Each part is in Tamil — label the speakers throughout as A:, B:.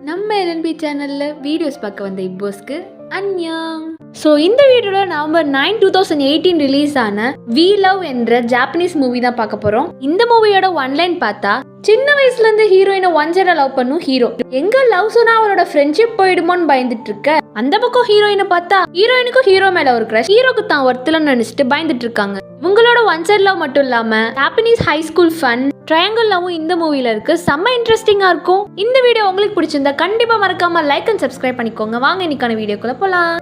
A: நம்ம எல்என்பி சேனல்ல வீடியோஸ் பார்க்க வந்த இப்போஸ்க்கு அன்யாங். ஸோ இந்த வீடியோவில் நவம்பர் 9, 2018 ரிலீஸ் ஆன வி லவ் என்ற ஜாப்பனீஸ் மூவி தான் பார்க்க போகிறோம். இந்த மூவியோட ஒன்லைன் பார்த்தா, சின்ன வயசுல இருந்து ஹீரோயினை ஒன்சைடா லவ் பண்ணும் ஹீரோ. எங்க லவ் சொன்னா அவரோட ஃப்ரெண்ட்ஷிப் போயிடுமோன்னு பயந்துட்டு இருக்க, அந்த பக்கம் ஹீரோயினை பார்த்தா ஹீரோயினுக்கும் ஹீரோ மேல ஒரு கிரஷ், ஹீரோக்கு தான் ஒருத்தலன்னு நினைச்சிட்டு பயந்துட்டு இருக்காங்க. இவங்களோட ஒன் சைட் லவ் மட்டும் இல்லாம Japanese high school fun triangle லவ்வும் இந்த மூவில இருக்கு. செம்ம இன்ட்ரெஸ்டிங்கா இருக்கும். இந்த வீடியோ உங்களுக்கு பிடிச்சிருந்தா கண்டிப்பா மறக்காம லைக் அண்ட் சப்ஸ்கிரைப் பண்ணிக்கோங்க. வாங்க இன்னைக்கான வீடியோக்குள்ள போலாம்.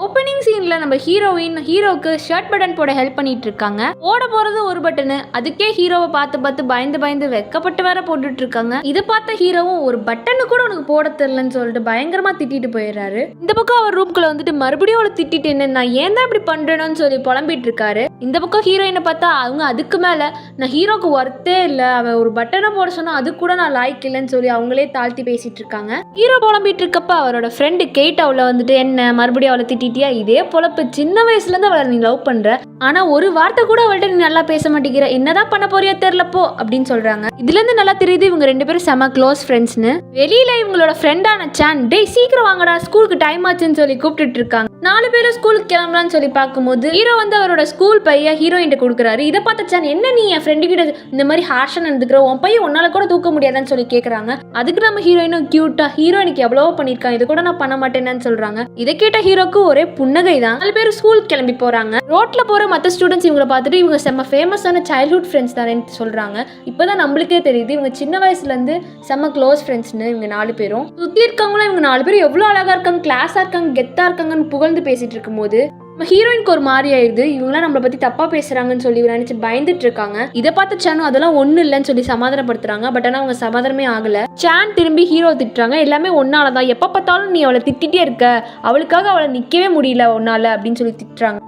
A: ஓப்பனிங் சீன்ல நம்ம ஹீரோக்கு ஷர்ட் பட்டன் போட ஹெல்ப் பண்ணிட்டு இருக்காங்க. போட போறது ஒரு பட்டனு, அதுக்கே ஹீரோவை பார்த்து பயந்து வெக்கப்பட்டு வேற போட்டுட்டு இருக்காங்க. இதை பார்த்த ஹீரோவும் ஒரு பட்டனு கூட உனக்கு போட தெரியலன்னு சொல்லிட்டு பயங்கரமா திட்டிட்டு போயிடுறாரு. இந்த பக்கம் அவர் ரூம்குள்ள வந்துட்டு மறுபடியும் அவளை திட்டிட்டு என்ன நான் ஏன் தான் இப்படி பண்றேன்னு சொல்லி புலம்பிட்டு இருக்காரு. இந்த பக்கம் ஹீரோயினை பார்த்தா அவங்க அதுக்கு மேல நான் ஹீரோக்கு ஒர்த்தே இல்ல, அவன் ஒரு பட்டனை போட சொன்னா அது கூட நான் லாய்க்கு இல்லைன்னு சொல்லி அவங்களே தாழ்த்தி பேசிட்டு இருக்காங்க. ஹீரோ புலம்பிட்டு இருக்கப்ப அவரோட ஃப்ரெண்டு கேட் அவளை வந்துட்டு என்ன மறுபடியும் அவளை திட்டிட்டியா, இதே பொழப்பு சின்ன வயசுல இருந்து அவளை நீ லவ் பண்ற, ஆனா ஒரு வார்த்தை கூட அவள்கிட்ட நீ நல்லா பேச மாட்டேங்கிற, என்னதான் பண்ண போறியோ தெரியலப்போ அப்படின்னு சொல்றாங்க. இதுல இருந்து நல்லா தெரியுது இவங்க ரெண்டு பேரும் செம க்ளோஸ் ஃப்ரெண்ட்ஸ்னு. வெளியில இவங்களோட ஃப்ரெண்டான சான் டேய் சீக்கிரம் வாங்கடா ஸ்கூலுக்கு டைம் ஆச்சுன்னு சொல்லி கூப்பிட்டு இருக்காங்க. 4 பேரும் ஸ்கூலுக்கு கிளம்பலான்னு சொல்லி பார்க்கும்போது ஹீரோ வந்து அவரோட ஸ்கூல் பைய ஹீரோயின் கொடுக்குறாரு. இதை பார்த்த சான் என்ன நீ என் ஃப்ரெண்டு கிட்ட இந்த மாதிரி ஹார்ஷா நடந்துக்கிற, உன் பையன் உன்னால கூட தூக்க முடியாதான்னு சொல்லி கேட்கறாங்க. அதுக்கு நம்ம ஹீரோயினும் கியூட்டா ஹீரோயினுக்கு எவ்வளவோ பண்ணிருக்கான், இது கூட நான் பண்ண மாட்டேன்னு சொல்றாங்க. இதை கேட்ட ஹீரோக்கு ஒரே புன்னகை தான். 4 பேரும் ஸ்கூலுக்கு கிளம்பி போறாங்க. ரோட்ல போற மற்ற ஸ்டூடெண்ட்ஸ் இவங்களை பார்த்துட்டு இவங்க செம்ம ஃபேமஸான சைல்ட்ஹுட் ஃப்ரெண்ட்ஸ் தானே சொல்றாங்க. இப்பதான் நம்மளுக்கே தெரியுது இவங்க சின்ன வயசுல இருந்து செம்ம க்ளோஸ் ஃப்ரெண்ட்ஸ்னு. இவங்க 4 பேரும் சுத்தி இருக்கவங்களும் இவங்க 4 பேரும் எவ்வளவு அழகா இருக்காங்க, கிளாஸா இருக்காங்க, கெத்தா இருக்காங்கன்னு புகழ்ந்து பேசிட்டு இருக்கும்போது நம்ம ஹீரோயினுக்கு ஒரு மாதிரி ஆயிடுது. இவங்களாம் நம்மளை பத்தி தப்பா பேசுறாங்கன்னு சொல்லி நினைச்சு பயந்துட்டு இருக்காங்க. இதை பார்த்து சானும் அதெல்லாம் ஒண்ணு இல்லைன்னு சொல்லி சமாதானப்படுத்துறாங்க. பட் ஆனா அவங்க சமாதானமே ஆகல. சான் திரும்பி ஹீரோ திட்டுறாங்க. எல்லாமே ஒன்னாலதான், எப்ப பார்த்தாலும் நீ அவளை திட்டிட்டே இருக்க, அவளுக்காக அவளை நிக்கவே முடியல ஒன்னால அப்படின்னு சொல்லி திட்டுறாங்க.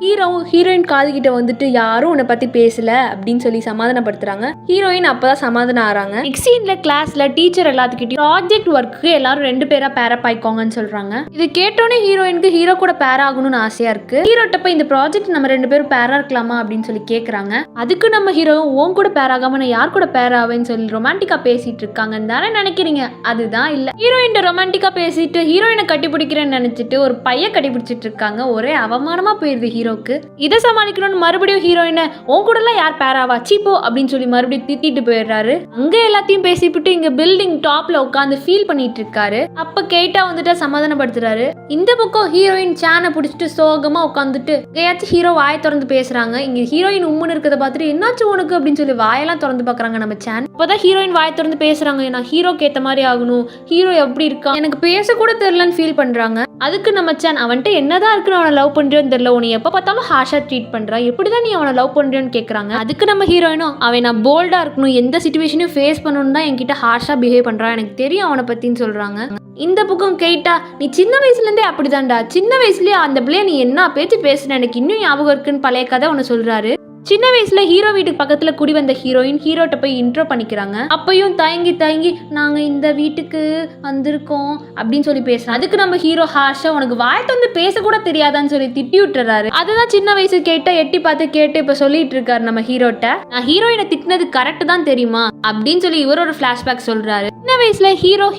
A: ஹீரோயின் காது கிட்ட வந்துட்டு யாரும் உன்னை பத்தி பேசல அப்படின்னு சொல்லி சமாதானப்படுத்துறாங்க. ஹீரோயின் அப்பதான் சமாதானம் ஆறாங்க. நெக்ஸ்ட் சீன்ல கிளாஸ்ல டீச்சர் எல்லாத்துக்கிட்டையும் ப்ராஜெக்ட் ஒர்க்கு எல்லாரும் 2 பேரா பேரப் ஆயிக்கோங்கன்னு சொல்றாங்க. இது கேட்டோன்னே ஹீரோயினுக்கு ஹீரோ கூட பேர் ஆகணும்னு ஆசையா இருக்கு. ஹீரோட்டப்ப இந்த ப்ராஜெக்ட் நம்ம 2 பேரும் பேரா இருக்கலாமா அப்படின்னு சொல்லி கேக்குறாங்க. அதுக்கு நம்ம ஹீரோ உன் கூட பேர் ஆகாம நான் யார் கூட பேர் ஆவேன்னு சொல்லி ரொமான்டிக்கா பேசிட்டு இருக்காங்கன்னு தானே நினைக்கிறீங்க. அதுதான் இல்ல. ஹீரோயின் ரொமான்டிக்கா பேசிட்டு ஹீரோயினை கட்டி பிடிக்கிறேன்னு நினைச்சிட்டு ஒரு பைய கட்டி பிடிச்சிட்டு இருக்காங்க. ஒரே அவமானமா போயிருது ஹீரோக்கு. இதை சமாளிக்கணும்னு மறுபடியும் ஹீரோயினை உன் கூட எல்லாம் யார் பேர் ஆவா சீப்போ அப்படின்னு சொல்லி மறுபடியும் திட்டிட்டு போயிடுறாரு. அங்க எல்லாத்தையும் பேசிவிட்டு இங்க பில்டிங் டாப்ல உட்காந்து ஃபீல் பண்ணிட்டு இருக்காரு. அப்ப கேட்டா வந்துட்டு சமாதானப்படுத்துறாரு. இந்த பக்கம் ஹீரோயின் சானை பிடிச்சிட்டு சோகமா உட்காந்துட்டு எங்கேயாச்சும் ஹீரோ வாயை திறந்து பேசுறாங்க. இங்க ஹீரோயின் உம்முன்னு இருக்கிறத பார்த்துட்டு என்னாச்சு உனக்கு அப்படின்னு சொல்லி வாயெல்லாம் திறந்து பாக்குறாங்க நம்ம சான். இப்பதான் ஹீரோயின் வாயை திறந்து பேசுறாங்க. நான் ஹீரோக்கு ஏத்த மாதிரி ஆகணும், ஹீரோ எப்படி இருக்கா எனக்கு பேச கூட தெரியலன்னு ஃபீல் பண்றாங்க. அதுக்கு நம்ம சான் அவன்கிட்ட என்னதான் இருக்குன்னு அவனை லவ் பண்றேன்னு தெரியல, உன்னை எப்ப பார்த்தாலும் ஹார்ஷா ட்ரீட் பண்றான், எப்படிதான் நீ அவனை லவ் பண்றேன்னு கேக்குறாங்க. அதுக்கு நம்ம ஹீரோயினும் அவன் நான் போல்டா இருக்கணும், எந்த சிச்சுவேஷனையும் ஃபேஸ் பண்ணணும் தான் என்கிட்ட ஹார்ஷா பிஹேவ் பண்றான், எனக்கு தெரியும் அவனை பத்தின்னு சொல்றாங்க. இந்த பக்கம் கேட்டா நீ சின்ன வயசுல இருந்தே அப்படிதான்டா, சின்ன வயசுலயே அந்த பிள்ளைய நீ என்ன பேச்சு பேசுன எனக்கு இன்னும் ஞாபகம் இருக்குன்னு பழைய கதை ஒன்னு சொல்றாரு. சின்ன வயசுல ஹீரோ வீட்டுக்கு பக்கத்துல குடி வந்த ஹீரோயின் ஹீரோட்ட போய் இன்ட்ரோ பண்ணிக்கிறாங்க. அப்பயும் தயங்கி நாங்க இந்த வீட்டுக்கு வந்திருக்கோம் அப்படின்னு சொல்லி பேசுறோம். அதுக்கு நம்ம ஹீரோ ஹார்ஷா உனக்கு வாய்த்து வந்து பேச கூட தெரியாதான்னு சொல்லி திட்டி விட்டுறாரு. அதுதான் சின்ன வயசு கேட்ட எட்டி பார்த்து கேட்டு இப்ப சொல்லிட்டு இருக்காரு நம்ம ஹீரோட்ட, நான் ஹீரோயினை திட்டினது கரெக்ட் தான் தெரியுமா அப்படின்னு சொல்லி இவரோட பிளாஷ்பேக் சொல்றாரு. சின்ன வயசுல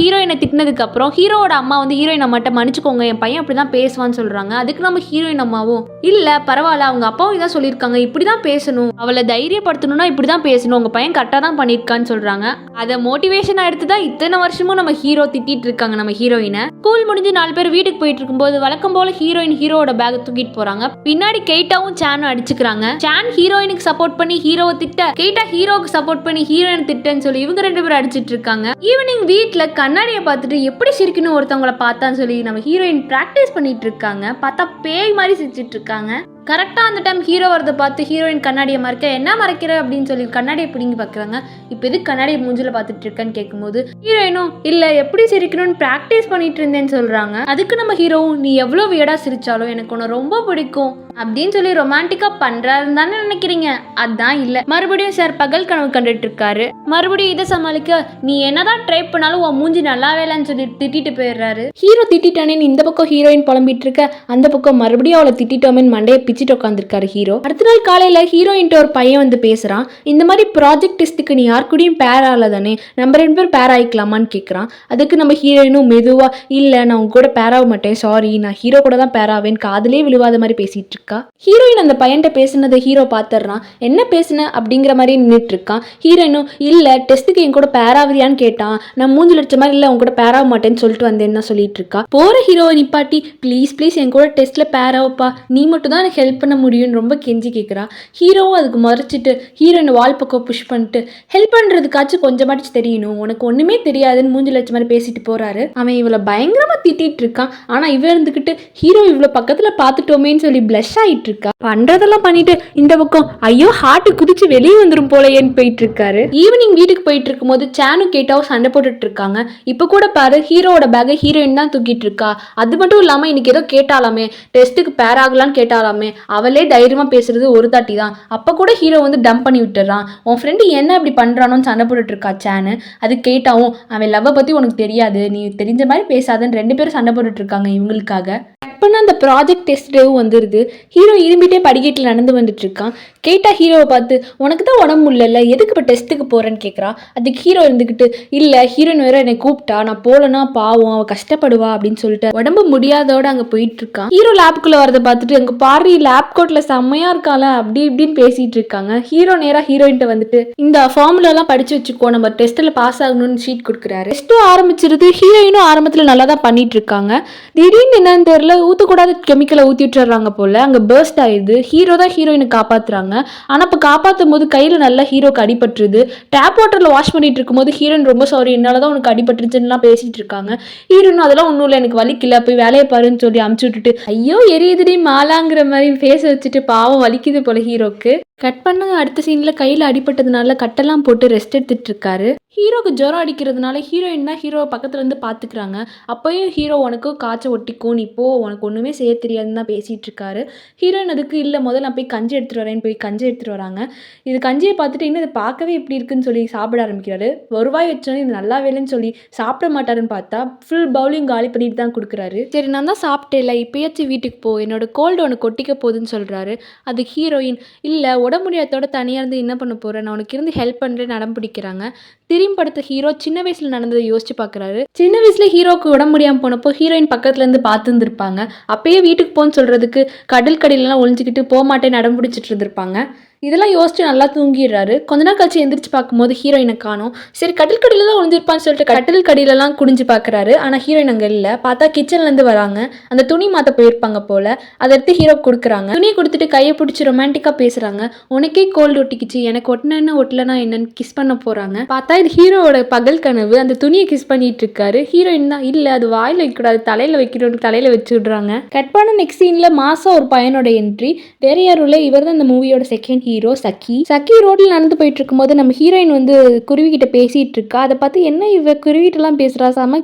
A: ஹீரோயினை திட்டினதுக்கு அப்புறம் ஹீரோட அம்மா வந்து ஹீரோயின் அம்மாட்ட மன்னிச்சுக்கோங்க என் பையன் அப்படிதான் பேசுவான்னு சொல்றாங்க. அதுக்கு நம்ம ஹீரோயின் அம்மாவும் இல்ல பரவாயில்ல அவங்க அப்பாவும் இதான் சொல்லியிருக்காங்க, இப்படிதான் பேசணும், அவளை தைரியப்படுத்தணும்னா இப்படிதான் பேசணும், உங்க பையன் கரெக்டா தான் பண்ணிருக்கான்னு சொல்றாங்க. அதை மோட்டிவேஷனா எடுத்துதான் இத்தனை வருஷமும் நம்ம ஹீரோ திட்டிட்டு இருக்காங்க நம்ம ஹீரோயினை. ஸ்கூல் முடிஞ்சு 4 பேர் வீட்டுக்கு போயிட்டு இருக்கும்போது வழக்கம் போல ஹீரோயின் ஹீரோட பேக் தூக்கிட்டு போறாங்க. பின்னாடி கேட்டாவும் சானும் அடிச்சுக்கிறாங்க. சான் ஹீரோயினுக்கு சப்போர்ட் பண்ணி ஹீரோவை திட்ட, கேட்டா ஹீரோக்கு சப்போர்ட் பண்ணி ஹீரோயின் திட்டன்னு சொல்லி இவங்க 2 பேரும் அடிச்சிட்டு இருக்காங்க. ஈவினிங் வீட்ல கண்ணாடியை பார்த்துட்டு எப்படி சிரிக்கணும் ஒருத்தவங்களை பார்த்தான்னு சொல்லி நம்ம ஹீரோயின் பிராக்டிஸ் பண்ணிட்டு இருக்காங்க. பார்த்தா பேய் மாதிரி சிரிச்சிட்டு இருக்காங்க. கரெக்டா அந்த டைம் ஹீரோ வரதை பார்த்து ஹீரோயின் கண்ணாடியை மறைக்க என்ன மறைக்கிற அப்படின்னு சொல்லி கண்ணாடியை பிடிங்கி பார்க்குறாங்க. இப்போ எது கண்ணாடியை மூஞ்சில பார்த்துட்டு இருக்கேன்னு கேட்கும்போது ஹீரோயினும் இல்ல எப்படி சிரிக்கணும்னு பிராக்டிஸ் பண்ணிட்டு இருந்தேன்னு சொல்றாங்க. அதுக்கு நம்ம ஹீரோவும் நீ எவ்வளவு வியடா சிரிச்சாலும் எனக்கு உன்னை ரொம்ப பிடிக்கும், அப்படின்னு சொல்லி ரொமான்டிக்கா பண்றாருன்னு தானே நினைக்கிறீங்க? அதான் இல்ல. மறுபடியும் சார் பகல் கனவு கண்டுட்டு இருக்காரு. மறுபடியும் இதை சமாளிக்க நீ என்னதான் ட்ரை பண்ணாலும் உன் மூஞ்சி நல்லாவே இல்லைன்னு சொல்லி திட்டிட்டு போயிடுறாரு. ஹீரோ திட்டானேன்னு இந்த பக்கம் ஹீரோயின் புலம்பிட்டு இருக்க, அந்த பக்கம் மறுபடியும் அவளை திட்டோமேன்னு மண்டையை பிச்சுட்டு உட்காந்துருக்காரு ஹீரோ. அடுத்த நாள் காலையில ஹீரோயின்ட்டு ஒரு பையன் வந்து பேசுறான். இந்த மாதிரி ப்ராஜெக்ட் டெஸ்ட்டுக்கு நீ யார் கூடயும் பேர் ஆகல தானே, நம்ம 2 பேர் பேர் ஆயிக்கலாமான்னு கேட்குறான். அதுக்கு நம்ம ஹீரோயினும் மெதுவா இல்லை நான் உங்க கூட பேர் ஆக மாட்டேன், சாரி நான் ஹீரோ கூட தான் பேர் ஆவேன், காதலே விழுவாத மாதிரி பேசிட்டு இருக்கா. ஹீரோயின் அந்த பையன்கிட்ட பேசுனதை ஹீரோ பார்த்துடுறான். என்ன பேசுன அப்படிங்கிற மாதிரி நின்றுட்டு இருக்கான். ஹீரோயினும் இல்லை டெஸ்ட்டுக்கு என் கூட பேர் ஆகுறியான்னு கேட்டான். நான் மூஞ்சி லட்ச மாதிரி இல்லை உங்க கூட பேர் ஆக மாட்டேன்னு சொல்லிட்டு வந்தேன்னு சொல்லிட்டு இருக்கா. போற ஹீரோவை நிப்பாட்டி ப்ளீஸ் ப்ளீஸ் என் கூட டெஸ்ட்ல பேர் ஆகப்பா, நீ மட்டும் தான் எனக்கு ஹெல்ப் பண்ண முடியும்னு ரொம்ப கெஞ்சி கேட்குறா. ஹீரோவும் அதுக்கு மறைச்சிட்டு ஹீரோயின் வால் பக்கம் புஷ் பண்ணிட்டு ஹெல்ப் பண்ணுறதுக்காச்சும் கொஞ்சமாச்சு தெரியணும், உனக்கு ஒன்றுமே தெரியாதுன்னு மூஞ்சி லட்ச மாதிரி பேசிட்டு போறாரு. அவன் இவளை பயங்கரமாக திட்டிட்டு இருக்கான். ஆனால் இவ இருந்துக்கிட்டு ஹீரோ இவ்வளோ பக்கத்தில் பார்த்துட்டோமேன்னு சொல்லி பிளஷ் ஆகிட்டு இருக்கா. பண்ணுறதெல்லாம் பண்ணிட்டு இந்த பக்கம் ஐயோ ஹார்ட்டு குதிச்சு வெளியே வந்துடும் போலையேன்னு போயிட்டு இருக்காரு. ஈவினிங் வீட்டுக்கு போயிட்டு இருக்கும்போது சானும் கேட்டாவும் சண்டை போட்டுட்டு இருக்காங்க. இப்போ கூட பாரு ஹீரோவோட பேக்கை ஹீரோயின் தான் தூக்கிட்டு இருக்கா. அது மட்டும் இல்லாமல் இன்னைக்கு ஏதோ கேட்டாலாமே, டெஸ்ட்டுக்கு பேர் ஆகலான்னு கேட்டாலாமே, அவளே தைரியமா பேசுறது ஒரு தாட்டி தான். அப்போ கூட ஹீரோ வந்து டம்ப் பண்ணி விட்டுறான். உன் ஃப்ரெண்டு என்ன இப்படி பண்ணுறானோன்னு சண்டை போட்டுட்டு இருக்கா சானு. அது கேட்டாவும் அவன் லவ்வை பற்றி உனக்கு தெரியாது, நீ தெரிஞ்ச மாதிரி பேசாதன்னு 2 பேரும் சண்டை போட்டுட்டு இருக்காங்க இவங்களுக்காக. பண்ண அந்த ப்ராஜெக்ட் டெஸ்ட் டேவும் வந்துடுது. ஹீரோ இரும்பிட்டே படிக்கட்டில் நடந்து வந்துட்டு இருக்கான். கேட்டால் ஹீரோவை பார்த்து உனக்கு தான் உடம்பு முடியல எதுக்கு இப்போ டெஸ்ட்டுக்கு போகிறேன்னு கேட்குறான். அதுக்கு ஹீரோ இருந்துக்கிட்டு இல்லை ஹீரோயின் வேற என்னை கூப்பிட்டா, நான் போகலன்னா பாவம் அவள் கஷ்டப்படுவா அப்படின்னு சொல்லிட்டு உடம்பு முடியாதோட அங்கே போயிட்டு இருக்கான். ஹீரோ லேப்குள்ளே வரதை பார்த்துட்டு அங்கே பாரு லேப் கோட்டில் செம்மையாக இருக்கால அப்படி இப்படின்னு பேசிகிட்டு இருக்காங்க. ஹீரோ நேராக ஹீரோயின்ட்ட வந்துட்டு இந்த ஃபார்முலாலாம் படித்து வச்சுக்கோ, நம்ம டெஸ்ட்டில் பாஸ் ஆகணும்னு ஷீட் கொடுக்குறாரு. டெஸ்ட்டும் ஆரம்பிச்சிருது. ஹீரோயினும் ஆரம்பத்தில் நல்லா தான் பண்ணிட்டு இருக்காங்க. திடீர்னு என்னன்னு தெரியல ஊற்றக்கூடாத கெமிக்கலை ஊற்றி விட்டுறாங்க போல. அங்கே பர்ஸ்ட் ஆயிடுது. ஹீரோ தான் ஹீரோயினை காப்பாற்றுறாங்க. ஆனால் இப்போ காப்பாற்றும் போது கையில் நல்லா ஹீரோக்கு அடிபட்டுருது. டேப் வாட்டரில் வாஷ் பண்ணிட்டு இருக்கும்போது ஹீரோயின் ரொம்ப சாரி என்னால் தான் உனக்கு அடிபட்டுருச்சுன்னா பேசிட்டு இருக்காங்க. ஹீரோயின் அதெல்லாம் ஒன்றும் இல்லை எனக்கு வலிக்கல போய் வேலையை பாருன்னு சொல்லி அமுச்சு விட்டுட்டு ஐயோ எரியுதுடி மாலாங்கிற மாதிரி பேச வச்சுட்டு பாவம் வலிக்குது போல ஹீரோக்கு. கட் பண்ண அடுத்த சீனில் கையில் அடிபட்டதுனால கட்டெல்லாம் போட்டு ரெஸ்ட் எடுத்துட்டு இருக்காரு. ஹீரோக்கு ஜுரம் அடிக்கிறதுனால ஹீரோயின் தான் ஹீரோவை பக்கத்துல இருந்து பார்த்துக்கிறாங்க. அப்போயும் ஹீரோ உனக்கு காய்ச்சல் ஒட்டிக்கும் நீ போ உனக்கு ஒன்றுமே செய்ய தெரியாதுன்னு தான் பேசிகிட்டு இருக்காரு. ஹீரோயின் அதுக்கு இல்லை முதல்ல நான் போய் கஞ்சி எடுத்துகிட்டு வரேன்னு போய் கஞ்சி எடுத்துகிட்டு வராங்க. இது கஞ்சியை பார்த்துட்டு இன்னும் இது பார்க்கவே எப்படி இருக்குன்னு சொல்லி சாப்பிட ஆரம்பிக்கிறாரு. வருவாய் வச்சோன்னே இது நல்லா வேலைன்னு சொல்லி சாப்பிட மாட்டாருன்னு பார்த்தா ஃபுல் பவுலிங் காலி பண்ணிட்டு தான் கொடுக்குறாரு. சரி நான் தான் சாப்பிட்டேன்ல இப்போயாச்சும் வீட்டுக்கு போ, என்னோட கோல்டு உனக்கு கொட்டிக்க போகுதுன்னு சொல்கிறாரு. அது ஹீரோயின் இல்லை உடம்பு முடியாதோட தனியாக இருந்து என்ன பண்ண போகிறேன், நான் உனக்கு இருந்து ஹெல்ப் பண்ணுறேன்னு நடம் பிடிக்கிறாங்க. திரும்பி படுத்த ஹீரோ சின்ன வயசுல நடந்ததை யோசிச்சு பார்க்குறாரு. சின்ன வயசுல ஹீரோக்கு உடம்பு முடியாமல் போனப்போ ஹீரோயின் பக்கத்துல இருந்து பார்த்துருந்துருப்பாங்க. அப்பயே வீட்டுக்கு போன்னு சொல்றதுக்கு கடல் கடையிலலாம் ஒழிஞ்சிக்கிட்டு போக மாட்டேன்னு நடம் பிடிச்சிட்டு இருந்திருப்பாங்க. இதெல்லாம் யோசிச்சு நல்லா தூங்கிடுறாரு. கொஞ்ச நாள் கழிச்சு எந்திரிச்சு பார்க்கும்போது ஹீரோயினை காணோம். சரி கட்டில் கடியில தான் ஒழிஞ்சிருப்பான்னு சொல்லிட்டு கட்டில் கடியிலலாம் குடிஞ்சு பார்க்குறாரு. ஆனால் ஹீரோயின் அங்கே இல்லை. பார்த்தா கிச்சன்லேருந்து வராங்க. அந்த துணி மாற்ற போயிருப்பாங்க போல. அதை எடுத்து ஹீரோ கொடுக்குறாங்க. துணியை கொடுத்துட்டு கையை பிடிச்சி ரொமான்டிக்காக பேசுகிறாங்க. உனக்கே கோல்டு ஒட்டிக்கிச்சு எனக்கு ஒட்டினா ஒட்டலனா என்னன்னு கிஸ் பண்ண போகிறாங்க. பார்த்தா இது ஹீரோவோட பகல் கனவு. அந்த துணியை கிஸ் பண்ணிட்டு இருக்காரு. ஹீரோயின் தான் இல்லை அது வாயில் வைக்கக்கூடாது தலையில் வைக்கிறோன்னு தலையில் வச்சு விடுறாங்க. கட் பண்ண நெக்ஸ்ட் சீனில் மாசம் ஒரு பையனோட என்ட்ரி. வேற யாரும் இல்லை இவர் தான் இந்த மூவியோட செகண்ட் ஹீரோ சக்கி ரோட்ல நடந்து போயிட்டு இருக்கும்போது நம்ம ஹீரோயின் வந்து குருவி கிட்ட பேசிட்டு இருக்கா. அதை பார்த்து என்ன இவ குருவிட்டெல்லாம் பேசுறா செம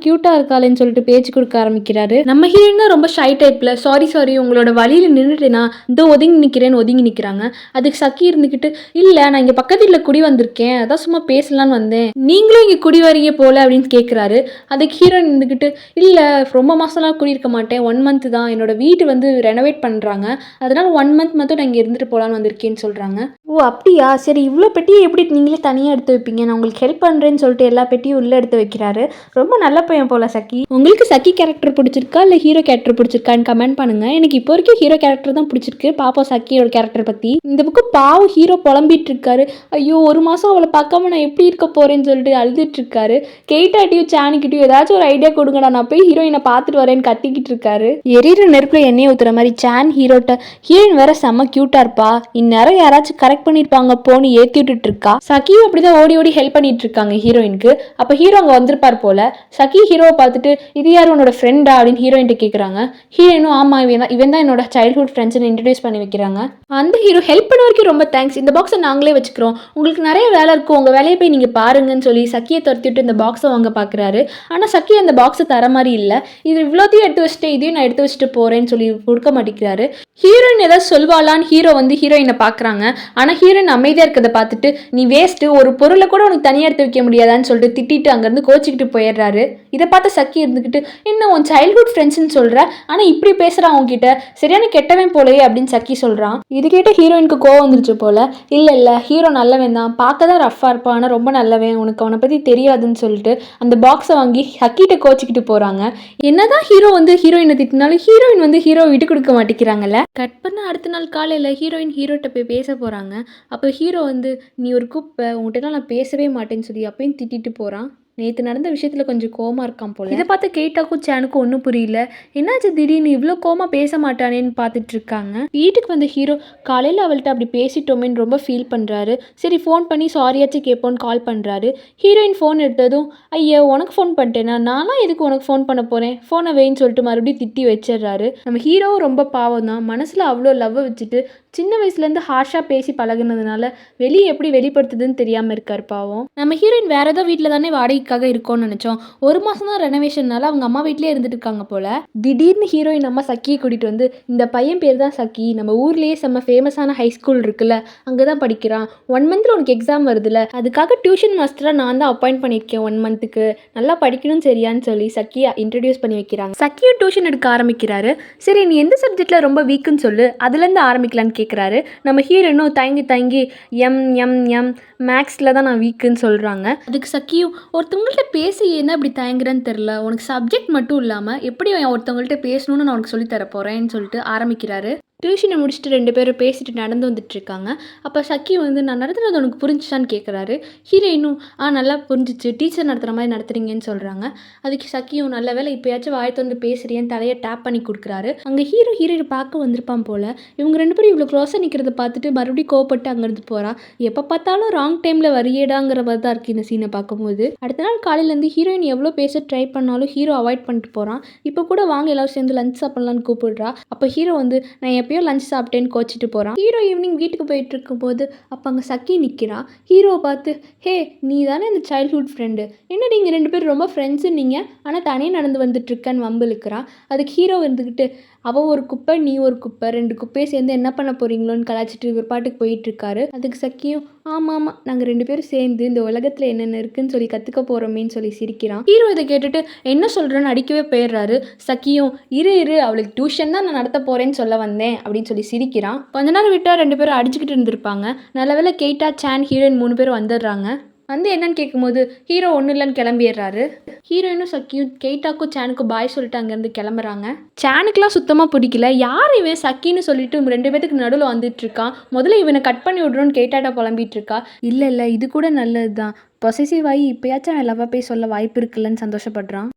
A: கியூட்டா இருக்காளேன்னு சொல்லிட்டு பேச்சு கொடுக்க ஆரம்பிக்கிறாரு. நம்ம ஹீரோயின் தான் ரொம்ப ஷை டைப்ல சாரி உங்களோட வழியில நின்றுட்டேனா இந்த ஒதுங்கி நிக்கிறாங்க. அதுக்கு சக்கி இருந்துக்கிட்டு இல்ல நான் இங்க பக்கத்துல குடி வந்திருக்கேன் அதான் சும்மா பேசலான்னு வந்தேன், நீங்களும் இங்க குடி வரீங்க போல அப்படின்னு கேட்கிறாரு. அதுக்கு ஹீரோயின் இருந்துக்கிட்டு இல்ல ரொம்ப மாசம்லாம் குடியிருக்க மாட்டேன் 1 month தான், என்னோட வீட்டு வந்து ரெனோவேட் பண்றாங்க அதனால 1 month மட்டும் நான் இங்க இருந்துட்டு போலான்னு வந்திருக்கேன்னு சொல்றாங்க. ஓ அப்படியா சரி இவ்வளோ பெட்டியை எப்படி நீங்களே தனியாக எடுத்து வைப்பீங்க, நான் உங்களுக்கு ஹெல்ப் பண்ணுறேன்னு சொல்லிட்டு எல்லா பெட்டியும் உள்ளே எடுத்து வைக்கிறாரு. ரொம்ப நல்ல பையன் போல சக்கி. உங்களுக்கு சக்கி கேரக்டர் பிடிச்சிருக்கா இல்லை ஹீரோ கேரக்டர் பிடிச்சிருக்கான்னு கமெண்ட் பண்ணுங்க. எனக்கு இப்போ வரைக்கும் ஹீரோ கேரக்டர் தான் பிடிச்சிருக்கு. பாப்போம் சக்கியோட கேரக்டர் பற்றி. இந்த புக்கு பாவம் ஹீரோ புலம்பிட்டு இருக்காரு. ஐயோ 1 மாதம் அவளை பார்க்காம நான் எப்படி இருக்க போறேன்னு சொல்லிட்டு அழுதுட்டு இருக்காரு. கெய்டாட்டியும் சானிக்கிட்டையும் ஏதாச்சும் ஒரு ஐடியா கொடுங்கடா நான் போய் ஹீரோயினை பார்த்துட்டு வரேன்னு கத்திக்கிட்டு இருக்காரு. எரியிற நெருப்புல எண்ணெய் ஊற்றுற மாதிரி சான் ஹீரோட்ட ஹீரோயின் வேற செம்ம க்யூட்டாக இருப்பா, இந்நேரம் யாராச்சும் ஏதாச்சும் கரெக்ட் பண்ணிருப்பாங்க போன்னு ஏத்தி விட்டுட்டு இருக்கா. சக்கியும் அப்படிதான் ஓடி ஓடி ஹெல்ப் பண்ணிட்டு இருக்காங்க ஹீரோயினுக்கு. அப்ப ஹீரோ அங்க வந்திருப்பார் போல. சக்கி ஹீரோவை பார்த்துட்டு இது யாரும் உன்னோட ஃப்ரெண்டா அப்படின்னு ஹீரோயின் கேட்குறாங்க. ஹீரோயினும் ஆமா இவன் தான் என்னோட சைல்ட்ஹுட் ஃப்ரெண்ட்ஸ்னு இன்ட்ரடியூஸ் பண்ணி வைக்கிறாங்க. அந்த ஹீரோ ஹெல்ப் பண்ண வரைக்கும் ரொம்ப தேங்க்ஸ், இந்த பாக்ஸை நாங்களே வச்சுக்கிறோம், உங்களுக்கு நிறைய வேலை இருக்கும், உங்க வேலையை போய் நீங்க பாருங்கன்னு சொல்லி சக்கியை துரத்திட்டு இந்த பாக்ஸை வாங்க பாக்குறாரு. ஆனா சக்கி அந்த பாக்ஸை தர மாதிரி இல்லை. இது இவ்வளோத்தையும் எடுத்து வச்சுட்டு இதையும் நான் எடுத்து வச்சுட்டு போறேன்னு சொல்லி கொடுக்க மாட்டேங்கிறாரு. ஹீரோயின் ஏதாவது சொல்வாளான்னு ஹீரோ வந்து ஹீரோயினை பாக்குறாங்க. ஆனா ஹீரோயின் அமைதியா இருக்கிறத பார்த்துட்டு நீ வேஸ்ட், ஒரு பொருளை கூட உனக்கு தனியாக எடுத்து வைக்க முடியாதான்னு சொல்லிட்டு திட்டிட்டு அங்கேருந்து கோச்சிக்கிட்டு போயிடுறாரு. இதை பார்த்து சக்கி இருந்துக்கிட்டு என்ன உன் சைல்ட்ஹுட் ஃப்ரெண்ட்ஸ்ன்னு சொல்ற, ஆனா இப்படி பேசுறான் அவன்கிட்ட, சரியான கெட்டவன் போலயே அப்படின்னு சக்கி சொல்றான். இது கேட்ட ஹீரோயினுக்கு கோவம் வந்துருச்சு போல. இல்ல ஹீரோ நல்லவன் தான், பார்க்க தான் ரஃபா இருப்பான், ஆனா ரொம்ப நல்லவன், உனக்கு அவனை பத்தி தெரியாதுன்னு சொல்லிட்டு அந்த பாக்ஸை வாங்கி சக்கிட்ட கோச்சிக்கிட்டு போறாங்க. என்னதான் ஹீரோ வந்து ஹீரோயினை திட்டினாலும் ஹீரோயின் வந்து ஹீரோ விட்டு கொடுக்க மாட்டேங்கிறாங்கல்ல. கட் பண்ண அடுத்த நாள் காலையில் ஹீரோயின் ஹீரோட்ட போய் பேச போகிறாங்க. அப்போ ஹீரோ வந்து நீ ஒரு குப்பை, உங்கள்கிட்ட நான் பேசவே மாட்டேன்னு சொல்லி அப்பயும் திட்டிட்டு போகிறான். நேற்று நடந்த விஷயத்தில் கொஞ்சம் கோமா இருக்கான் போல. இதை பார்த்து கேட்டாக்கும் சேனுக்கும் ஒன்றும் புரியல. என்னாச்சு திடீர்னு இவ்வளோ கோமா பேச மாட்டானேன்னு பார்த்துட்டு இருக்காங்க. வீட்டுக்கு வந்த ஹீரோ காலையில் அவள்கிட்ட அப்படி பேசிட்டோமேன்னு ரொம்ப ஃபீல் பண்ணுறாரு. சரி ஃபோன் பண்ணி சாரியாச்சும் கேட்போன்னு கால் பண்ணுறாரு. ஹீரோயின் ஃபோன் எடுத்ததும் ஐயோ உனக்கு ஃபோன் பண்ணிட்டேனா, நானும் எதுக்கு உனக்கு ஃபோன் பண்ண போகிறேன், ஃபோனை வைன்னு சொல்லிட்டு மறுபடியும் திட்டி வச்சிடுறாரு. நம்ம ஹீரோவும் ரொம்ப பாவம் தான், மனசில் அவ்வளோ லவ்வை வச்சுட்டு சின்ன வயசுலேருந்து ஹார்ஷாக பேசி பழகுனதுனால வெளியே எப்படி வெளிப்படுத்துதுன்னு தெரியாமல் இருக்கார் பாவம். நம்ம ஹீரோயின் வேறு ஏதோ வீட்டில் தானே வாடகைக்காக இருக்கோம்னு நினச்சோம். ஒரு மாதம் தான் ரெனோவேஷன்னால அவங்க அம்மா வீட்டிலே இருந்துட்டு இருக்காங்க போல். திடீர்னு ஹீரோயின் அம்மா சக்கியை கூட்டிகிட்டு வந்து இந்த பையன் பேர் தான் சக்கி, நம்ம ஊர்லேயே செம்ம ஃபேமஸான ஹை ஸ்கூல் இருக்குல்ல அங்கே தான் படிக்கிறான், 1 மந்த்தில் உனக்கு எக்ஸாம் வருதுல்ல, அதுக்காக டியூஷன் மாஸ்டராக நான் தான் அப்பாயிண்ட் பண்ணியிருக்கேன் 1 மந்த்துக்கு, நல்லா படிக்கணும் சரியான்னு சொல்லி சக்கியை இன்ட்ரடியூஸ் பண்ணி வைக்கிறாங்க. சக்கியும் டியூஷன் எடுக்க ஆரம்பிக்கிறாரு. சரி நீ எந்த சப்ஜெக்டில் ரொம்ப வீக்குன்னு சொல்லு, அதுலேருந்து ஆரம்பிக்கலான்னு கேட்குறாரு. நம்ம ஹீரோனும் தயங்கி எம் மேக்ஸில் தான் நான் வீக்குன்னு சொல்கிறாங்க. அதுக்கு சக்கியும் ஒருத்தவங்கள்ட்ட பேசி என்ன இப்படி தயங்குறேன்னு தெரில, உனக்கு சப்ஜெக்ட் மட்டும் இல்லாமல் எப்படி ஒருத்தவங்கள்ட்ட பேசணும்னு நான் உனக்கு சொல்லித்தர போகிறேன்னு சொல்லிட்டு ஆரம்பிக்கிறாரு. டியூஷனை முடிச்சுட்டு 2 பேரும் பேசிட்டு நடந்து வந்துட்டுருக்காங்க. அப்போ சக்கி வந்து நான் நடத்துனது உனக்கு புரிஞ்சிச்சான்னு கேட்குறாரு. ஹீரோயினும் நல்லா புரிஞ்சிச்சு, டீச்சர் நடத்துகிற மாதிரி நடத்துறீங்கன்னு சொல்கிறாங்க. அதுக்கு சக்கியும் நல்ல வேலை இப்போயாச்சும் வாய் திறந்து பேசுறியன்னு தலையை டேப் பண்ணி கொடுக்குறாரு. அங்கே ஹீரோயினை பார்க்க வந்திருப்பான் போல். இவங்க 2 பேரும் இவ்வளோ க்ளோஸாக நிற்கிறத பார்த்துட்டு மறுபடியும் கோவப்பட்டு அங்கேருந்து போகிறான். எப்போ பார்த்தாலும் ராங் டைமில் வரியேடாங்கிற மாதிரி தான் இருக்குது இந்த சீனை பார்க்கும்போது. அடுத்த நாள் காலையிலேருந்து ஹீரோயின் எவ்வளோ பேச ட்ரை பண்ணாலும் ஹீரோ அவாய்ட் பண்ணிட்டு போகிறான். இப்போ கூட வாங்க எல்லாரும் சேர்ந்து லஞ்ச் சாப்பிட்லான்னு கூப்பிடுறா. அப்போ ஹீரோ வந்து நான் எப்பயோ லஞ்ச் சாப்பிட்டேன்னு கோச்சிட்டு போகிறான். ஹீரோ ஈவினிங் வீட்டுக்கு போயிட்டு இருக்கும்போது அப்போ அங்கே சக்கி நிற்கிறான். ஹீரோவை பார்த்து ஹே நீ தானே இந்த சைல்ட்ஹுட் ஃப்ரெண்டு, என்ன நீங்கள் 2 பேரும் ரொம்ப ஃப்ரெண்ட்ஸு நீங்கள், ஆனால் தனியே நடந்து வந்துட்டுருக்கன்னு வம்பு இழுக்கிறான். அதுக்கு ஹீரோ இருந்துக்கிட்டு அவள் ஒரு குப்பை நீ ஒரு குப்பை, 2 குப்பையை சேர்ந்து என்ன பண்ண போகிறீங்களோன்னு கலாச்சிட்டு இவர் பாட்டுக்கு போயிட்டுருக்காரு. அதுக்கு சக்கியும் ஆமாம் நாங்கள் 2 பேரும் சேர்ந்து இந்த உலகத்தில் என்னென்ன இருக்குன்னு சொல்லி கற்றுக்க போகிறோமேன்னு சொல்லி சிரிக்கிறான். ஹீரோ இதை கேட்டுட்டு என்ன சொல்கிறேன்னு அடிக்கவே போயிடுறாரு. சக்கியும் இரு அவளுக்கு டியூஷன் தான் நான் நடத்த போகிறேன்னு சொல்ல வந்தேன் அப்படின்னு சொல்லி சிரிக்கிறான். கொஞ்ச நேரம் விட்டால் 2 பேரும் அடிச்சுக்கிட்டு இருந்திருப்பாங்க. நல்ல வேளை கேட்டா சான் ஹீரோயின் 3 பேரும் வந்துடுறாங்க. வந்து என்னன்னு கேட்கும்போது ஹீரோ ஒன்றும் இல்லைன்னு கிளம்பிடுறாரு. ஹீரோயினும் சக்கியும் கெய்டாக்கும் சானுக்கும் பாய் சொல்லிட்டு அங்கேருந்து கிளம்புறாங்க. சானுக்குலாம் சுத்தமாக பிடிக்கல. யார் இவன் சக்கின்னு சொல்லிட்டு 2 பேத்துக்கு நடுவில் வந்துட்டு இருக்கான். முதல்ல இவனை கட் பண்ணி விட்றோன்னு கேட்டாட்டா புலம்பிட்டு இருக்கா. இல்லை இது கூட நல்லது தான், பொசசிவ் ஆகி இப்போயாச்சும் அவன் லவ்வாக போய் சொல்ல வாய்ப்பு இருக்குல்லன்னு சந்தோஷப்படுறான்.